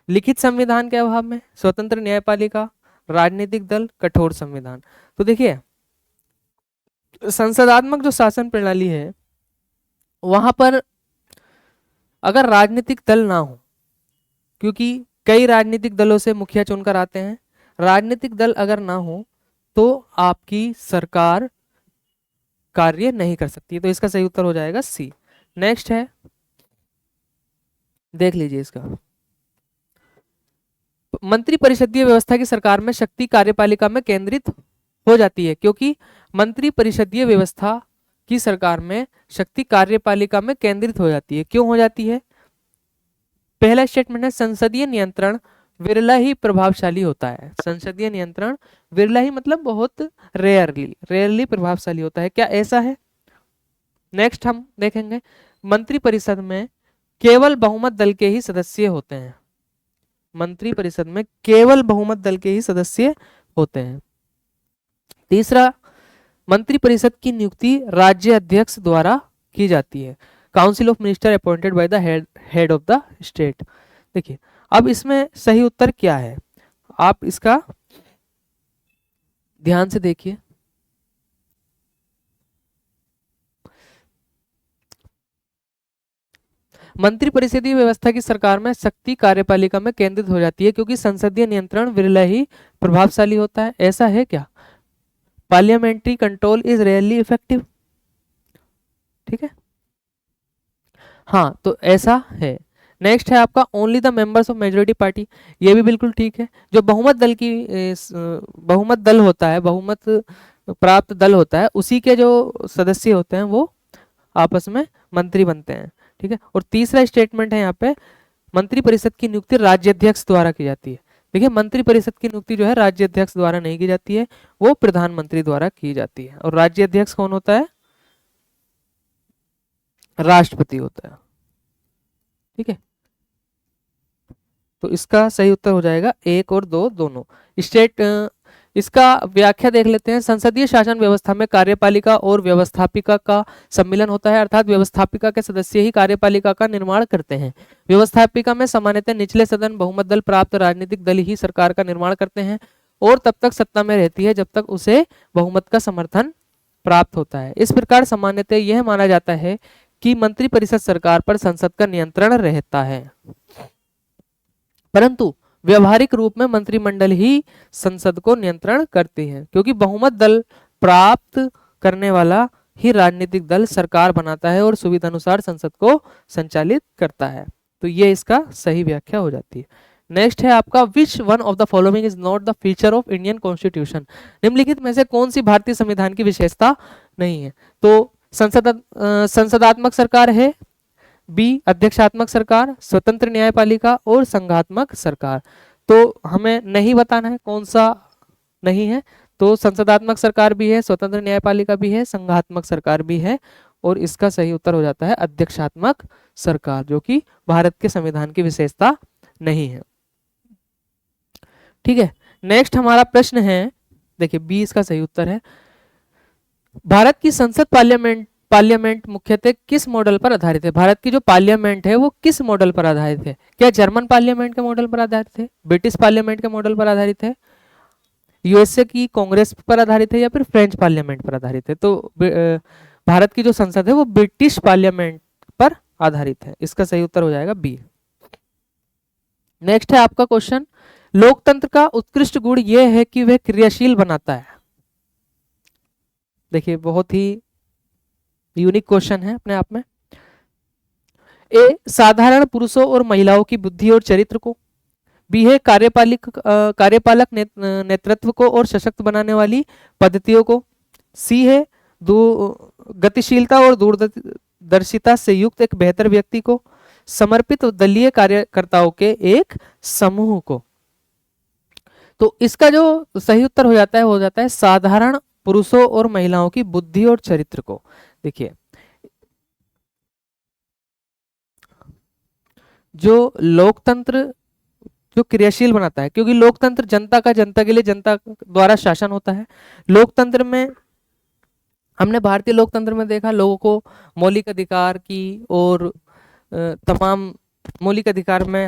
लिखित संविधान के अभाव में, स्वतंत्र न्यायपालिका, राजनीतिक दल, कठोर संविधान। तो देखिए, संसदात्मक जो शासन प्रणाली है वहां पर अगर राजनीतिक दल ना हो, क्योंकि कई राजनीतिक दलों से मुखिया चुनकर आते हैं, राजनीतिक दल अगर ना हो तो आपकी सरकार कार्य नहीं कर सकती। तो इसका सही उत्तर हो जाएगा सी। नेक्स्ट है, देख लीजिए इसका, मंत्रिपरिषदीय व्यवस्था की सरकार में शक्ति कार्यपालिका में केंद्रित हो जाती है, क्योंकि मंत्रिपरिषदीय व्यवस्था की सरकार में शक्ति कार्यपालिका में केंद्रित हो जाती है। क्यों हो जाती है? पहला स्टेटमेंट है संसदीय नियंत्रण विरला ही प्रभावशाली होता है। संसदीय नियंत्रण विरला ही मतलब बहुत रेयरली प्रभावशाली होता है। क्या ऐसा है? नेक्स्ट हम देखेंगे मंत्रिपरिषद में केवल बहुमत दल के ही सदस्य होते हैं। मंत्रिपरिषद में केवल बहुमत दल के ही सदस्य होते हैं। तीसरा, मंत्रिपरिषद की नियुक्ति राज्य अध्यक्ष द्वारा की जाती है। Council of minister appointed by the head of the state. देखिए अब इसमें सही उत्तर क्या है, आप इसका ध्यान से देखिए। मंत्रिपरिषदीय व्यवस्था की सरकार में शक्ति कार्यपालिका में केंद्रित हो जाती है क्योंकि संसदीय नियंत्रण विरला ही प्रभावशाली होता है। ऐसा है क्या? Parliamentary control is rarely effective. ठीक है, हाँ तो ऐसा है। नेक्स्ट है आपका only the members of majority party. ये भी बिल्कुल ठीक है। जो बहुमत दल की बहुमत दल होता है, बहुमत प्राप्त दल होता है, उसी के जो सदस्य होते हैं वो आपस में मंत्री बनते हैं। ठीक है, और तीसरा स्टेटमेंट है यहाँ पे मंत्रिपरिषद की नियुक्ति राज्याध्यक्ष द्वारा की जाती है। देखिए मंत्रिपरिषद की नियुक्ति जो है राज्याध्यक्ष द्वारा नहीं की जाती है, वो प्रधानमंत्री द्वारा की जाती है। और राज्याध्यक्ष कौन होता है? राष्ट्रपति होता है। ठीक है, तो इसका सही उत्तर हो जाएगा 1 और 2 दोनों। इसका व्याख्या देख लेते हैं। संसदीय शासन व्यवस्था में कार्यपालिका और व्यवस्थापिका का सम्मिलन होता है, अर्थात व्यवस्थापिका के सदस्य ही कार्यपालिका का निर्माण करते हैं। व्यवस्थापिका में सामान्यतः निचले सदन बहुमत दल प्राप्त राजनीतिक दल ही सरकार का निर्माण करते हैं और तब तक सत्ता में रहती है जब तक उसे बहुमत का समर्थन प्राप्त होता है। इस प्रकार सामान्यतः यह माना जाता है कि मंत्रिपरिषद सरकार पर संसद का नियंत्रण रहता है, परंतु व्यवहारिक रूप में मंत्रिमंडल ही संसद को नियंत्रण करती है, क्योंकि बहुमत दल प्राप्त करने वाला ही राजनीतिक दल सरकार बनाता है और सुविधा अनुसार संसद को संचालित करता है। तो ये इसका सही व्याख्या हो जाती है। नेक्स्ट है आपका which one of the following is not the feature of Indian constitution. निम्नलिखित में से कौन सी भारतीय संविधान की विशेषता नहीं है? तो संसदात्मक सरकार है, बी अध्यक्षात्मक सरकार, स्वतंत्र न्यायपालिका और संघात्मक सरकार। तो हमें नहीं बताना है कौन सा नहीं है। तो संसदात्मक सरकार भी है, स्वतंत्र न्यायपालिका भी है, संघात्मक सरकार भी है, और इसका सही उत्तर हो जाता है अध्यक्षात्मक सरकार, जो कि भारत के संविधान की विशेषता नहीं है। ठीक है, नेक्स्ट हमारा प्रश्न है, देखिए बी इसका सही उत्तर है। भारत की संसद पार्लियामेंट मुख्यतः किस मॉडल पर आधारित है? भारत की जो पार्लियामेंट है वो किस मॉडल पर आधारित है? क्या जर्मन पार्लियामेंट के मॉडल पर आधारित है, ब्रिटिश पार्लियामेंट के मॉडल पर आधारित है, यूएसए की कांग्रेस पर आधारित है, या फिर फ्रेंच पार्लियामेंट पर आधारित है? तो भारत की जो संसद है वो ब्रिटिश पार्लियामेंट पर आधारित है। इसका सही उत्तर हो जाएगा बी। नेक्स्ट है आपका क्वेश्चन, लोकतंत्र का उत्कृष्ट गुण यह है कि वह क्रियाशील बनाता है। देखिए बहुत ही यूनिक क्वेश्चन है अपने आप में। ए साधारण पुरुषों और महिलाओं की बुद्धि और चरित्र को, बी है कार्यपालक नेतृत्व को और सशक्त बनाने वाली पद्धतियों को, सी है गतिशीलता और दूरदर्शिता से युक्त एक बेहतर व्यक्ति को, समर्पित दलीय कार्यकर्ताओं के एक समूह को। तो इसका जो सही उत्तर हो जाता है साधारण पुरुषों और महिलाओं की बुद्धि और चरित्र को। देखिए जो लोकतंत्र जो क्रियाशील बनाता है, क्योंकि लोकतंत्र जनता का जनता के लिए जनता द्वारा शासन होता है। लोकतंत्र में हमने भारतीय लोकतंत्र में देखा लोगों को मौलिक अधिकार की और तमाम मौलिक अधिकार में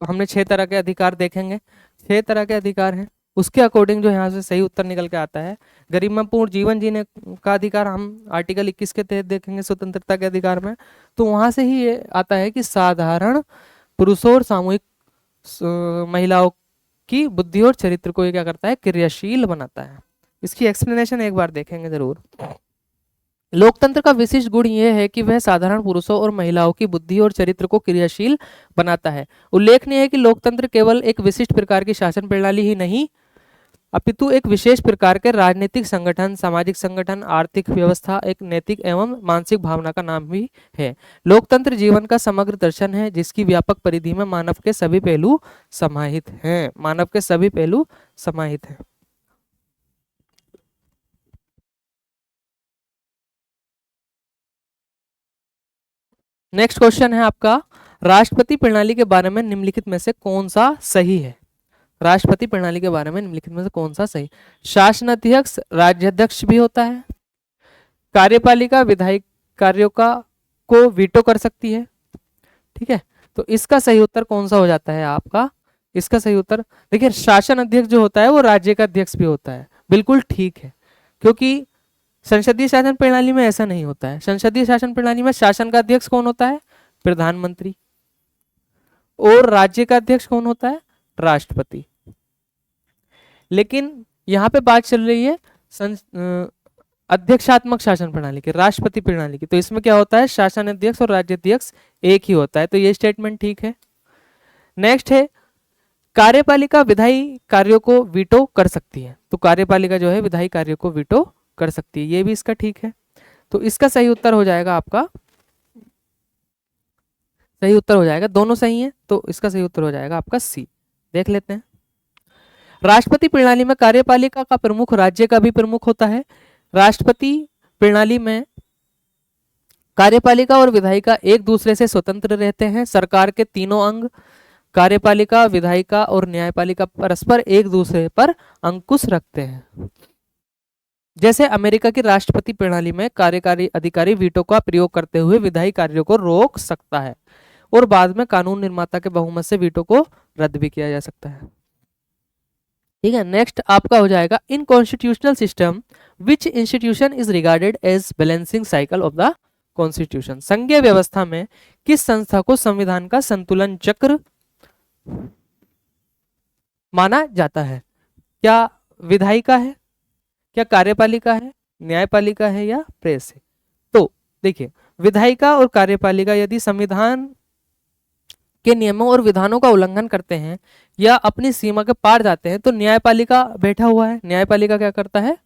हमने 6 तरह के अधिकार देखेंगे, 6 तरह के अधिकार हैं। उसके अकॉर्डिंग जो यहाँ से सही उत्तर निकल के आता है गरिमापूर्ण जीवन जीने का अधिकार हम आर्टिकल 21 के तहत देखेंगे स्वतंत्रता के अधिकार में। तो वहां से ही ये आता है कि साधारण पुरुषों और सामूहिक महिलाओं की बुद्धि और चरित्र को ये क्या करता है, क्रियाशील बनाता है। इसकी एक्सप्लेनेशन एक बार देखेंगे जरूर। लोकतंत्र का विशिष्ट गुण यह है कि वह साधारण पुरुषों और महिलाओं की बुद्धि और चरित्र को क्रियाशील बनाता है। उल्लेखनीय है कि लोकतंत्र केवल एक विशिष्ट प्रकार की शासन प्रणाली ही नहीं अपितु एक विशेष प्रकार के राजनीतिक संगठन, सामाजिक संगठन, आर्थिक व्यवस्था, एक नैतिक एवं मानसिक भावना का नाम भी है। लोकतंत्र जीवन का समग्र दर्शन है जिसकी व्यापक परिधि में मानव के सभी पहलू समाहित हैं। मानव के सभी पहलू समाहित हैं। नेक्स्ट क्वेश्चन है आपका, राष्ट्रपति प्रणाली के बारे में निम्नलिखित में से कौन सा सही है? राष्ट्रपति प्रणाली के बारे में निम्नलिखित में से कौन सा सही? शासनाध्यक्ष राज्याध्यक्ष भी होता है, कार्यपालिका विधायी कार्यों का को वीटो कर सकती है। ठीक है, तो इसका सही उत्तर कौन सा हो जाता है आपका? इसका सही उत्तर देखिए, शासन अध्यक्ष जो होता है वो राज्य का अध्यक्ष भी होता है। बिल्कुल ठीक है, क्योंकि संसदीय शासन प्रणाली में ऐसा नहीं होता है। संसदीय शासन प्रणाली में शासन का अध्यक्ष कौन होता है? प्रधानमंत्री। और राज्य का अध्यक्ष कौन होता है? राष्ट्रपति। लेकिन यहां पे बात चल रही है अध्यक्षात्मक शासन प्रणाली की, राष्ट्रपति प्रणाली की। तो इसमें क्या होता है? शासन अध्यक्ष और राज्य अध्यक्ष एक ही होता है। तो ये स्टेटमेंट ठीक है। नेक्स्ट है, कार्यपालिका विधायी कार्यों को वीटो कर सकती है। तो कार्यपालिका जो है विधायी कार्यों को वीटो कर सकती है, ये भी इसका ठीक है। तो इसका सही उत्तर हो जाएगा आपका, सही उत्तर हो जाएगा, दोनों सही हैं, तो इसका सही उत्तर हो जाएगा आपका सी। देख लेते हैं, राष्ट्रपति प्रणाली में कार्यपालिका का प्रमुख राज्य का भी प्रमुख होता है। राष्ट्रपति प्रणाली में कार्यपालिका और विधायिका एक दूसरे से स्वतंत्र रहते हैं। सरकार के तीनों अंग कार्यपालिका, विधायिका और न्यायपालिका परस्पर एक दूसरे पर अंकुश रखते हैं। जैसे अमेरिका की राष्ट्रपति प्रणाली में कार्यकारी अधिकारी वीटो का प्रयोग करते हुए विधायी कार्यों को रोक सकता है और बाद में कानून निर्माता के बहुमत से वीटो को रद्द भी किया जा सकता है। ठीक है, नेक्स्ट आपका हो जाएगा, in constitutional system which institution is regarded as balancing cycle of the constitution. संघीय व्यवस्था में किस संस्था को संविधान का संतुलन चक्र माना जाता है? क्या विधायिका है, क्या कार्यपालिका है, न्यायपालिका है या प्रेस है? तो देखिए, विधायिका और कार्यपालिका यदि संविधान के नियमों और विधानों का उल्लंघन करते हैं या अपनी सीमा के पार जाते हैं तो न्यायपालिका बैठा हुआ है। न्यायपालिका क्या करता है?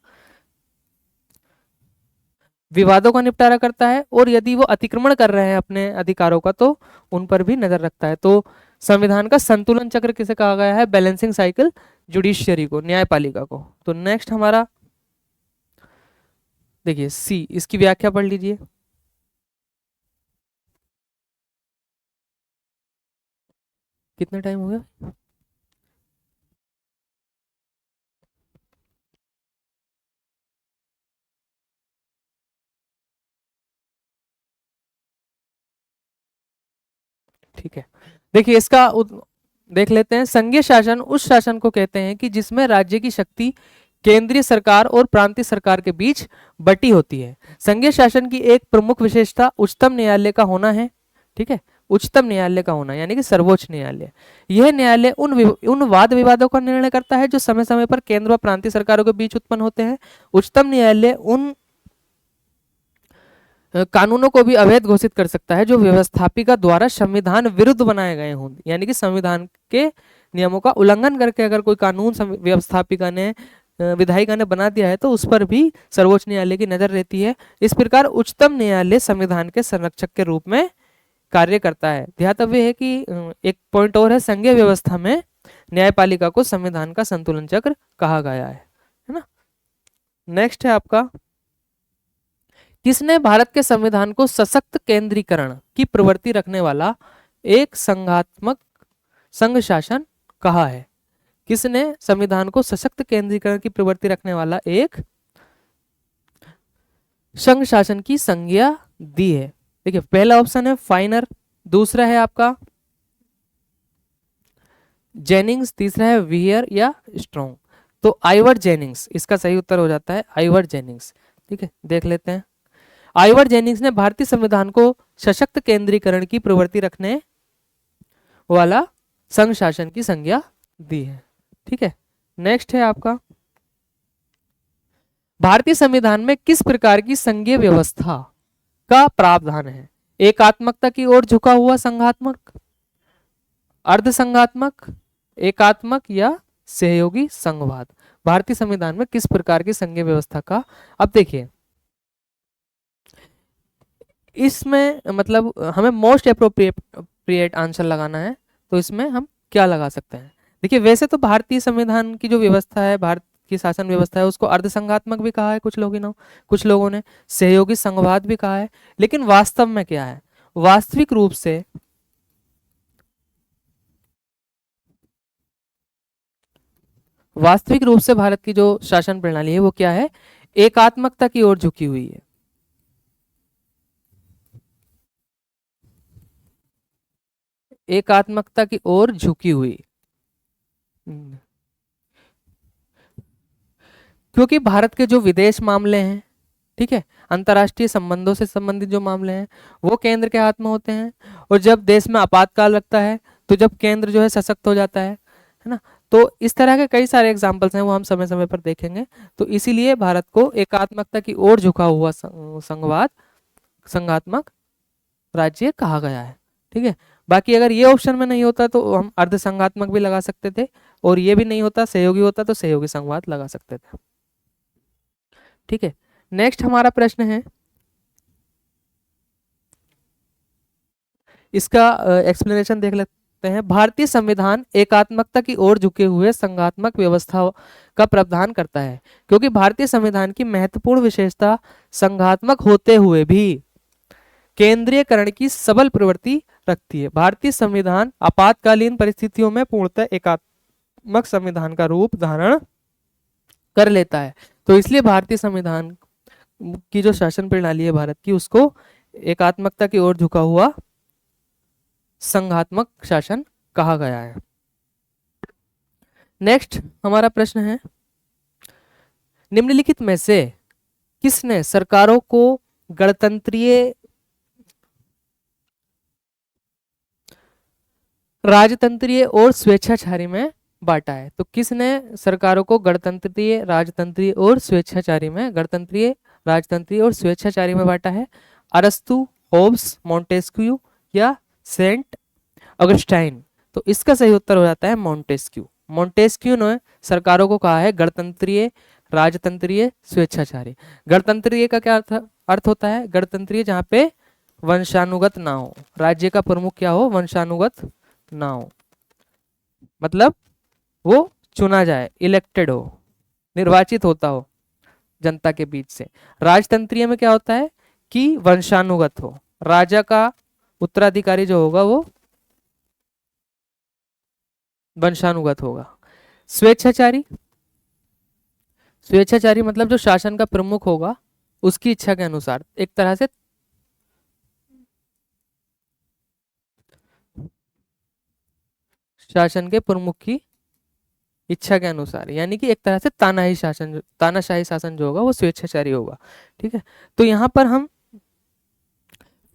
विवादों का निपटारा करता है, और यदि वो अतिक्रमण कर रहे हैं अपने अधिकारों का तो उन पर भी नजर रखता है। तो संविधान का संतुलन चक्र किसे कहा गया है? बैलेंसिंग साइकिल जुडिशियरी को, न्यायपालिका को। तो नेक्स्ट हमारा देखिए सी, इसकी व्याख्या पढ़ लीजिए। कितना टाइम हो गया? ठीक है, देखिए इसका देख लेते हैं। संघीय शासन उस शासन को कहते हैं कि जिसमें राज्य की शक्ति केंद्रीय सरकार और प्रांतीय सरकार के बीच बटी होती है। संघीय शासन की एक प्रमुख विशेषता उच्चतम न्यायालय का होना है। ठीक है, उच्चतम न्यायालय का होना यानी कि सर्वोच्च न्यायालय। यह न्यायालय उन वाद विवादों का निर्णय करता है जो समय समय पर केंद्र व प्रांतीय सरकारों के बीच उत्पन्न होते हैं। उच्चतम न्यायालय उन कानूनों को भी अवैध घोषित कर सकता है जो व्यवस्थापिका द्वारा संविधान विरुद्ध बनाए गए हों, यानी कि संविधान के नियमों का उल्लंघन करके अगर कोई कानून व्यवस्थापिका ने विधायिका ने बना दिया है तो उस पर भी सर्वोच्च न्यायालय की नजर रहती है। इस प्रकार उच्चतम न्यायालय संविधान के संरक्षक के रूप में कार्य करता है। ध्यातव्य है कि एक पॉइंट और है, संघीय व्यवस्था में न्यायपालिका को संविधान का संतुलन चक्र कहा गया है ना। नेक्स्ट है आपका, किसने भारत के संविधान को सशक्त केंद्रीकरण की प्रवृत्ति रखने वाला एक संघात्मक संघ शासन कहा है? किसने संविधान को सशक्त केंद्रीकरण की प्रवृत्ति रखने वाला एक संघ शासन की संज्ञा दी है? देखिए, पहला ऑप्शन है फाइनर, दूसरा है आपका जेनिंग्स, तीसरा है वियर या स्ट्रॉन्ग। तो आइवर जेनिंग्स इसका सही उत्तर हो जाता है, आइवर जेनिंग्स। ठीक है, देख लेते हैं। आइवर जेनिंग्स ने भारतीय संविधान को सशक्त केंद्रीकरण की प्रवृत्ति रखने वाला संघ शासन की संज्ञा दी है। ठीक है, नेक्स्ट है आपका, भारतीय संविधान में किस प्रकार की संघीय व्यवस्था का प्रावधान है? एकात्मकता की ओर झुका हुआ संघात्मक, अर्ध संघात्मक, एकात्मक या सहयोगी संघवाद? भारतीय संविधान में किस प्रकार की संघीय व्यवस्था का, अब देखिए इसमें मतलब हमें मोस्ट अप्रोप्रिएट आंसर लगाना है, तो इसमें हम क्या लगा सकते हैं। देखिए वैसे तो भारतीय संविधान की जो व्यवस्था है, भारत की शासन व्यवस्था है, उसको अर्धसंघात्मक भी कहा है कुछ लोगों ने सहयोगी संघवाद भी कहा है, लेकिन वास्तव में क्या है, वास्तविक रूप से भारत की जो शासन प्रणाली है वो क्या है, एकात्मकता की ओर झुकी हुई है। एकात्मकता की ओर झुकी हुई। क्योंकि भारत के जो विदेश मामले हैं, ठीक है, अंतर्राष्ट्रीय संबंधों से संबंधित जो मामले हैं वो केंद्र के हाथ में होते हैं, और जब देश में आपातकाल लगता है तो जब केंद्र जो है सशक्त हो जाता है ना। तो इस तरह के कई सारे एग्जाम्पल्स हैं, वो हम समय समय पर देखेंगे। तो इसीलिए भारत को एकात्मकता की ओर झुका हुआ संघात्मक राज्य कहा गया है, ठीक है। बाकी अगर ये ऑप्शन में नहीं होता तो हम अर्धसंघात्मक भी लगा सकते थे, और ये भी नहीं होता, सहयोगी होता तो सहयोगी संघवाद लगा सकते थे, ठीक है। नेक्स्ट हमारा प्रश्न है, इसका एक्सप्लेनेशन देख लेते हैं। भारतीय संविधान एकात्मकता की ओर झुके हुए संघात्मक व्यवस्था का प्रावधान करता है, क्योंकि भारतीय संविधान की महत्वपूर्ण विशेषता संघात्मक होते हुए भी केंद्रीयकरण की सबल प्रवृत्ति रखती है। भारतीय संविधान आपातकालीन परिस्थितियों में पूर्णतः एकात्मक संविधान का रूप धारण कर लेता है। तो इसलिए भारतीय संविधान की जो शासन प्रणाली है भारत की, उसको एकात्मकता की ओर झुका हुआ संघात्मक शासन कहा गया है। नेक्स्ट हमारा प्रश्न है, निम्नलिखित में से किसने सरकारों को गणतंत्रीय, राजतंत्रीय और स्वेच्छाचारी में बांटा है। तो किसने सरकारों को गणतंत्रीय, राजतंत्रीय और स्वेच्छाचारी में, गणतंत्रीय, राजतंत्रीय और स्वेच्छाचारी में बांटा है? अरस्तु, होब्स, मॉन्टेस्क्यू या सेंट ऑगस्टाइन? तो इसका सही उत्तर हो जाता है मॉन्टेस्क्यू। मॉन्टेस्क्यू ने सरकारों को कहा है गणतंत्रीय, राजतंत्रीय, स्वेच्छाचारी। गणतंत्रीय का क्या अर्थ होता है? गणतंत्रीय जहां पे वंशानुगत ना हो, राज्य का प्रमुख क्या हो, वंशानुगत ना हो, मतलब वो चुना जाए, इलेक्टेड हो, निर्वाचित होता हो जनता के बीच से। राजतंत्रीय में क्या होता है कि वंशानुगत हो, राजा का उत्तराधिकारी जो होगा वो वंशानुगत होगा। स्वेच्छाचारी, स्वेच्छाचारी मतलब जो शासन का प्रमुख होगा उसकी इच्छा के अनुसार, एक तरह से शासन के प्रमुख की इच्छा के अनुसार, यानी कि एक तरह से तानाशाही शासन जो होगा वो स्वेच्छाचारी होगा, ठीक है। तो यहाँ पर हम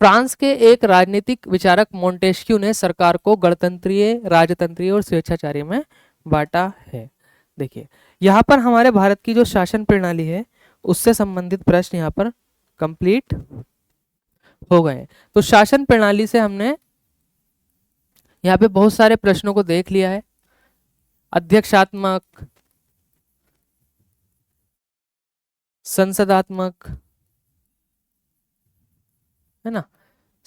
फ्रांस के एक राजनीतिक विचारक मोंटेस्क्यू ने सरकार को गणतंत्रीय, राजतंत्रीय और स्वेच्छाचारी में बांटा है। देखिए यहाँ पर हमारे भारत की जो शासन प्रणाली है उससे संबंधित प्रश्न यहाँ पर कंप्लीट हो गए। तो शासन प्रणाली से हमने यहाँ पे बहुत सारे प्रश्नों को देख लिया है। अध्यक्षात्मक, संसदात्मक, है ना,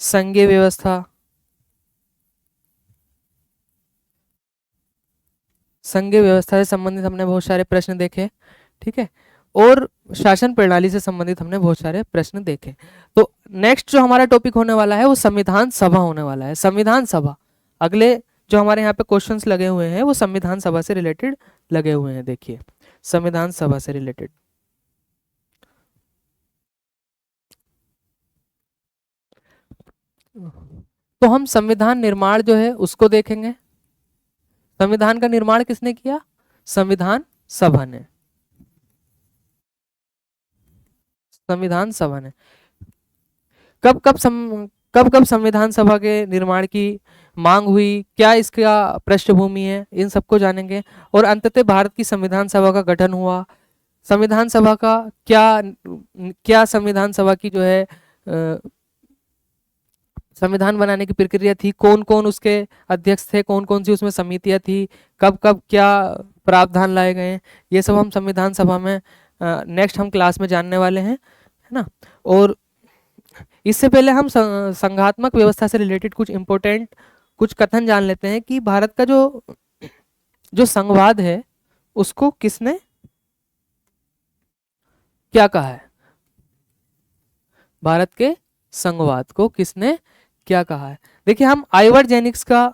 संघीय व्यवस्था, संघीय व्यवस्था से संबंधित हमने बहुत सारे प्रश्न देखे, ठीक है, और शासन प्रणाली से संबंधित हमने बहुत सारे प्रश्न देखे। तो नेक्स्ट जो हमारा टॉपिक होने वाला है वो संविधान सभा होने वाला है। संविधान सभा, अगले जो हमारे यहाँ पे क्वेश्चंस लगे हुए हैं वो संविधान सभा से रिलेटेड लगे हुए हैं। देखिए संविधान सभा से रिलेटेड, तो हम संविधान निर्माण जो है उसको देखेंगे। संविधान का निर्माण किसने किया? संविधान सभा ने। संविधान सभा ने कब कब संविधान सभा के निर्माण की मांग हुई, क्या इसका पृष्ठभूमि है, इन सबको जानेंगे। और अंततः भारत की संविधान सभा का गठन हुआ। संविधान सभा का क्या संविधान सभा की जो है संविधान बनाने की प्रक्रिया थी, कौन कौन उसके अध्यक्ष थे, कौन कौन सी उसमें समितियां थी, कब कब क्या प्रावधान लाए गए हैं, ये सब हम संविधान सभा में नेक्स्ट हम क्लास में जानने वाले हैं, है ना। और इससे पहले हम संघात्मक व्यवस्था से रिलेटेड कुछ इंपॉर्टेंट कुछ कथन जान लेते हैं कि भारत का जो जो संघवाद है उसको किसने क्या कहा है, भारत के संघवाद को किसने क्या कहा है। देखिए हम आइवर जेनिंग्स का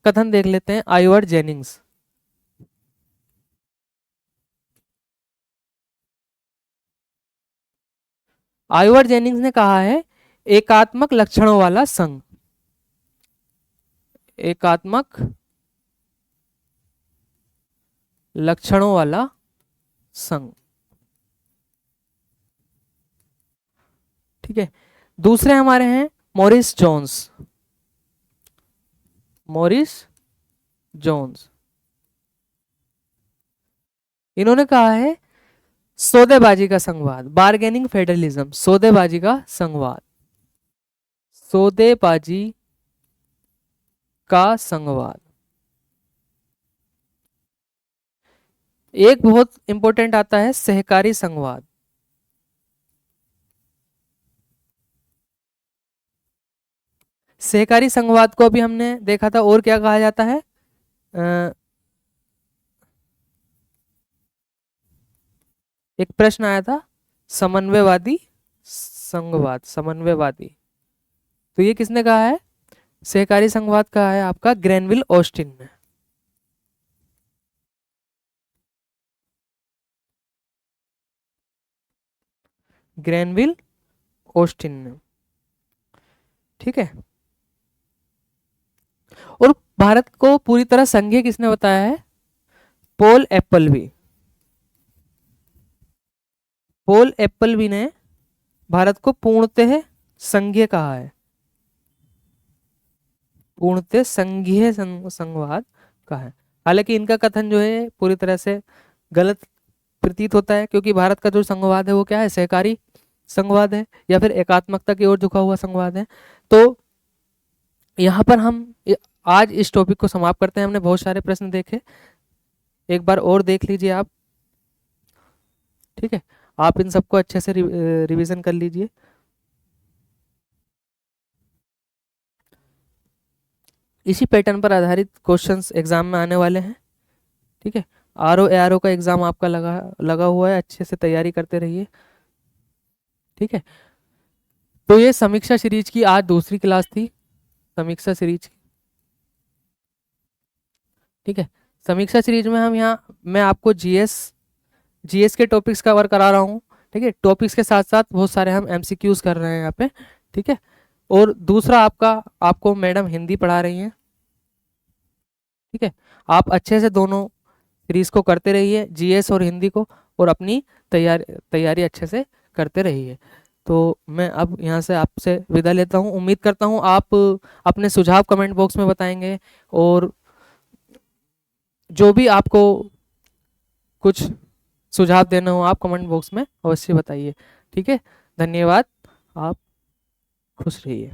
कथन देख लेते हैं। आइवर जेनिंग्स, आइवर जेनिंग्स ने कहा है एकात्मक लक्षणों वाला संघ, एकात्मक लक्षणों वाला संघ, ठीक है। दूसरे हमारे हैं मॉरिस जोन्स, मॉरिस जोन्स, इन्होंने कहा है सौदेबाजी का संघवाद, बार्गेनिंग फेडरलिज्म, सौदेबाजी का संघवाद, सौदेबाजी का संघवाद। एक बहुत इंपॉर्टेंट आता है सहकारी संघवाद, सहकारी संघवाद को अभी हमने देखा था। और क्या कहा जाता है, एक प्रश्न आया था समन्वयवादी संघवाद, समन्वयवादी, तो ये किसने कहा है, सहकारी संघवाद कहा है आपका ग्रेनविल ऑस्टिन ने। ग्रेनविल ऑस्टिन ने, ठीक है। और भारत को पूरी तरह संघीय किसने बताया है, पॉल एप्पलबी, पॉल एप्पलबी ने भारत को पूर्णतः संघीय कहा है, पूर्णतः संघीय संघवाद कहा है। हालांकि इनका कथन जो है पूरी तरह से गलत प्रतीत होता है, क्योंकि भारत का जो संघवाद है वो क्या है, सहकारी संघवाद है या फिर एकात्मकता की ओर झुका हुआ संघवाद है। तो यहाँ पर हम आज इस टॉपिक को समाप्त करते हैं। हमने बहुत सारे प्रश्न देखे, एक बार और देख लीजिए आप, ठीक है। आप इन सबको अच्छे से रिवीजन कर लीजिए। इसी पैटर्न पर आधारित क्वेश्चंस एग्जाम में आने वाले हैं, ठीक है। आरओ का एग्जाम आपका लगा हुआ है, अच्छे से तैयारी करते रहिए, ठीक है। तो ये समीक्षा सीरीज की आज दूसरी क्लास थी, समीक्षा सीरीज की, ठीक है। समीक्षा सीरीज में मैं आपको जीएस के टॉपिक्स कवर करा रहा हूँ, ठीक है। टॉपिक्स के साथ साथ बहुत सारे हम एमसीक्यूज कर रहे हैं यहाँ पे, ठीक है। और दूसरा आपको मैडम हिंदी पढ़ा रही हैं, ठीक है। आप अच्छे से दोनों सीरीज को करते रहिए, जीएस और हिंदी को, और अपनी तैयारी अच्छे से करते रहिए। तो मैं अब यहाँ से आपसे विदा लेता हूँ। उम्मीद करता हूँ आप अपने सुझाव कमेंट बॉक्स में बताएंगे, और जो भी आपको कुछ सुझाव देना हो आप कमेंट बॉक्स में अवश्य बताइए, ठीक है। धन्यवाद, आप खुश रहिए।